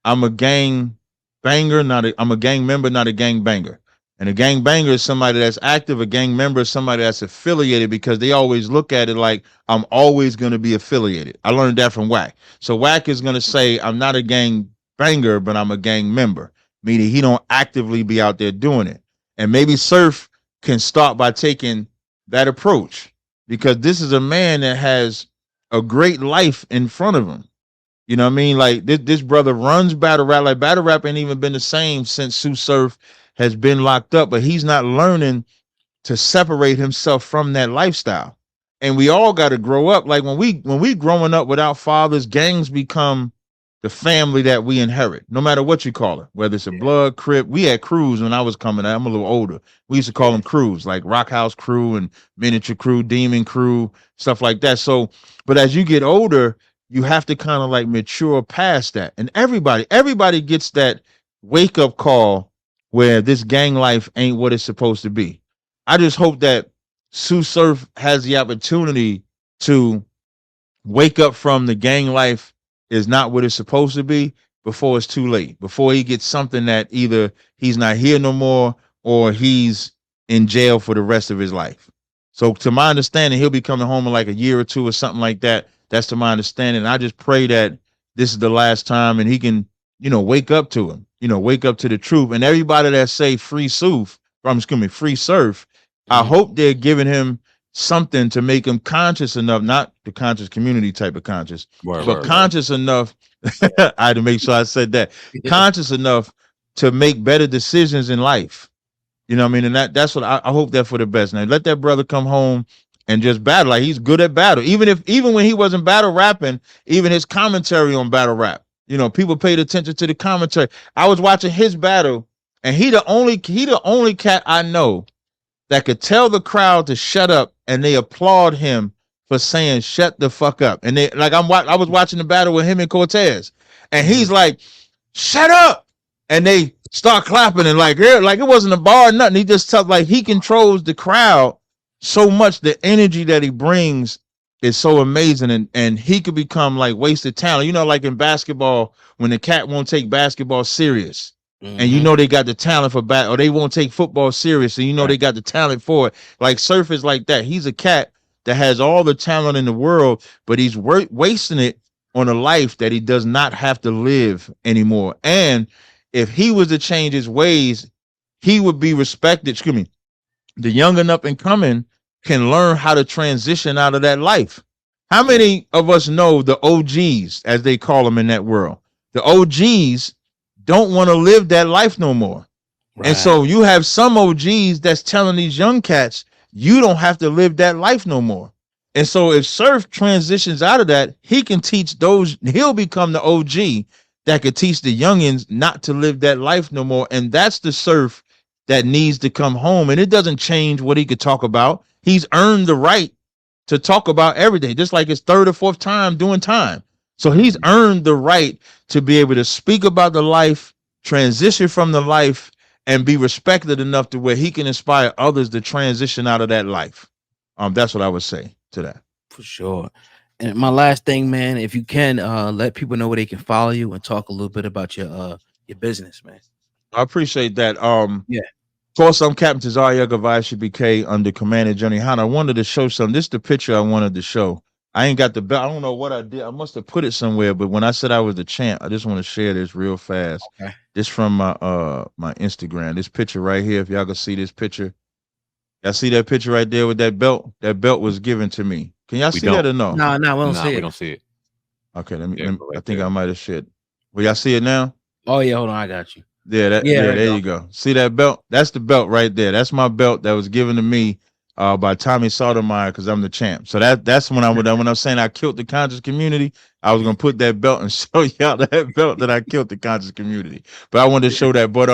I'm a gang banger, I'm a gang member, not a gang banger. And a gang banger is somebody that's active. A gang member is somebody that's affiliated, because they always look at it like I'm always going to be affiliated. I learned that from Wack. So Wack is going to say I'm not a gang banger, but I'm a gang member, meaning he don't actively be out there doing it. And maybe Surf can start by taking that approach, because this is a man that has a great life in front of him. You know what I mean? Like this brother runs battle rap. Like battle rap ain't even been the same since Sue Surf has been locked up, but he's not learning to separate himself from that lifestyle. And we all got to grow up. Like when we growing up without fathers, gangs become the family that we inherit, no matter what you call it, whether it's a blood, crip. We had crews when I was coming out. I'm a little older. We used to call them crews, like Rock House Crew and Miniature Crew, Demon Crew, stuff like that. So, but as you get older, you have to kind of like mature past that. And everybody gets that wake up call where this gang life ain't what it's supposed to be. I just hope that Sue Surf has the opportunity to wake up from the gang life is not what it's supposed to be before it's too late, before he gets something that either he's not here no more or he's in jail for the rest of his life. So to my understanding, he'll be coming home in like a year or 2 or something like that. That's to my understanding. I just pray that this is the last time and he can, wake up to him, wake up to the truth. And everybody that say free Surf, free Surf, I hope they're giving him something to make him conscious enough, not the conscious community type of conscious, but conscious enough. I had to make sure I said that. Conscious enough to make better decisions in life. You know what I mean? And that's what I hope that for the best. Now let that brother come home and just battle. Like he's good at battle. Even when he wasn't battle rapping, even his commentary on battle rap, people paid attention to the commentary. I was watching his battle, and he the only cat I know that could tell the crowd to shut up, and they applaud him for saying shut the fuck up. And they like I was watching the battle with him and Cortez, and he's like, shut up, and they start clapping and like it wasn't a bar or nothing. He just he controls the crowd so much. The energy that he brings is so amazing, and he could become like wasted talent. Like in basketball, when the cat won't take basketball serious. And they got the talent for or they won't take football serious, and they got the talent for it. Like Surf is like that. He's a cat that has all the talent in the world, but he's wasting it on a life that he does not have to live anymore. And if he was to change his ways, he would be respected. Excuse me. The young and up and coming can learn how to transition out of that life. How many of us know the OGs, as they call them in that world? The OGs don't want to live that life no more. Right. And so you have some OGs that's telling these young cats, you don't have to live that life no more. And so if Surf transitions out of that, he can teach those, he'll become the OG that could teach the youngins not to live that life no more. And that's the Surf that needs to come home. And it doesn't change what he could talk about. He's earned the right to talk about everything, just like his third or fourth time doing time. So he's earned the right to be able to speak about the life, transition from the life, and be respected enough to where he can inspire others to transition out of that life. That's what I would say to that. For sure. And my last thing, man, if you can let people know where they can follow you and talk a little bit about your business, man. I appreciate that. Yeah. Of course, I'm Captain Tazaryach of ICBK under Commander Johnny Hunt. I wanted to show something. This is the picture I wanted to show. I ain't got the belt. I don't know what I did. I must have put it somewhere, but when I said I was the champ, I just want to share this real fast. Okay. This from my Instagram. This picture right here. If y'all can see this picture. Y'all see that picture right there with that belt? That belt was given to me. Can y'all see that or no? No, we don't see it. We don't see it. Okay, let me I think I might have shared. Will y'all see it now? Oh yeah, hold on, I got you. Yeah, there you go. See that belt? That's the belt right there. That's my belt that was given to me by Tommy Sotomayor because I'm the champ. So that's when I'm saying I killed the conscious community. I was gonna put that belt and show y'all that belt that I killed the conscious community. But I wanted to show that. But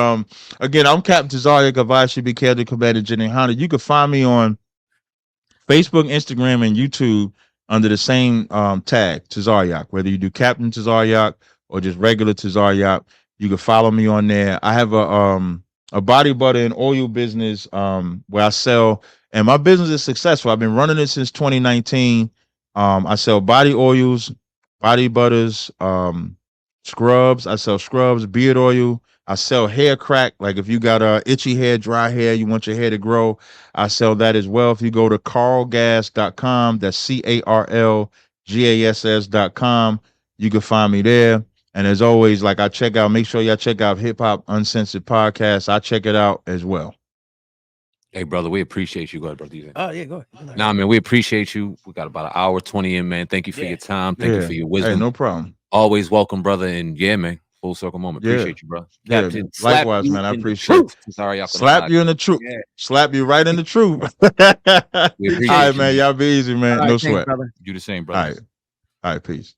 again, I'm Captain Tazaryach of ICBK, the Commander Jenny Honda. You can find me on Facebook, Instagram, and YouTube under the same tag, Tazaryach. Whether you do Captain Tazaryach or just regular Tazaryach, you can follow me on there. I have a body butter and oil business where I sell, and my business is successful. I've been running it since 2019. I sell body oils, body butters, scrubs. I sell scrubs, beard oil. I sell hair crack. Like if you got itchy hair, dry hair, you want your hair to grow, I sell that as well. If you go to carlgas.com, that's CARLGASS.com, you can find me there. And as always, like make sure y'all check out Hip Hop Uncensored podcast. I check it out as well. Hey, brother, we appreciate you. Go ahead, brother. Oh, yeah, go ahead. Nah, man, we appreciate you. We got about an hour 20 in, man. Thank you for your time. Thank you for your wisdom. Hey, no problem. Always welcome, brother. And yeah, man, full circle moment. Appreciate you, bro. Captain, likewise, man. I appreciate it. Sorry, slap you in the truth. Yeah. Slap you right in the truth. We appreciate All right, man. Y'all be easy, man. No sweat. You the same, brother. All right, peace.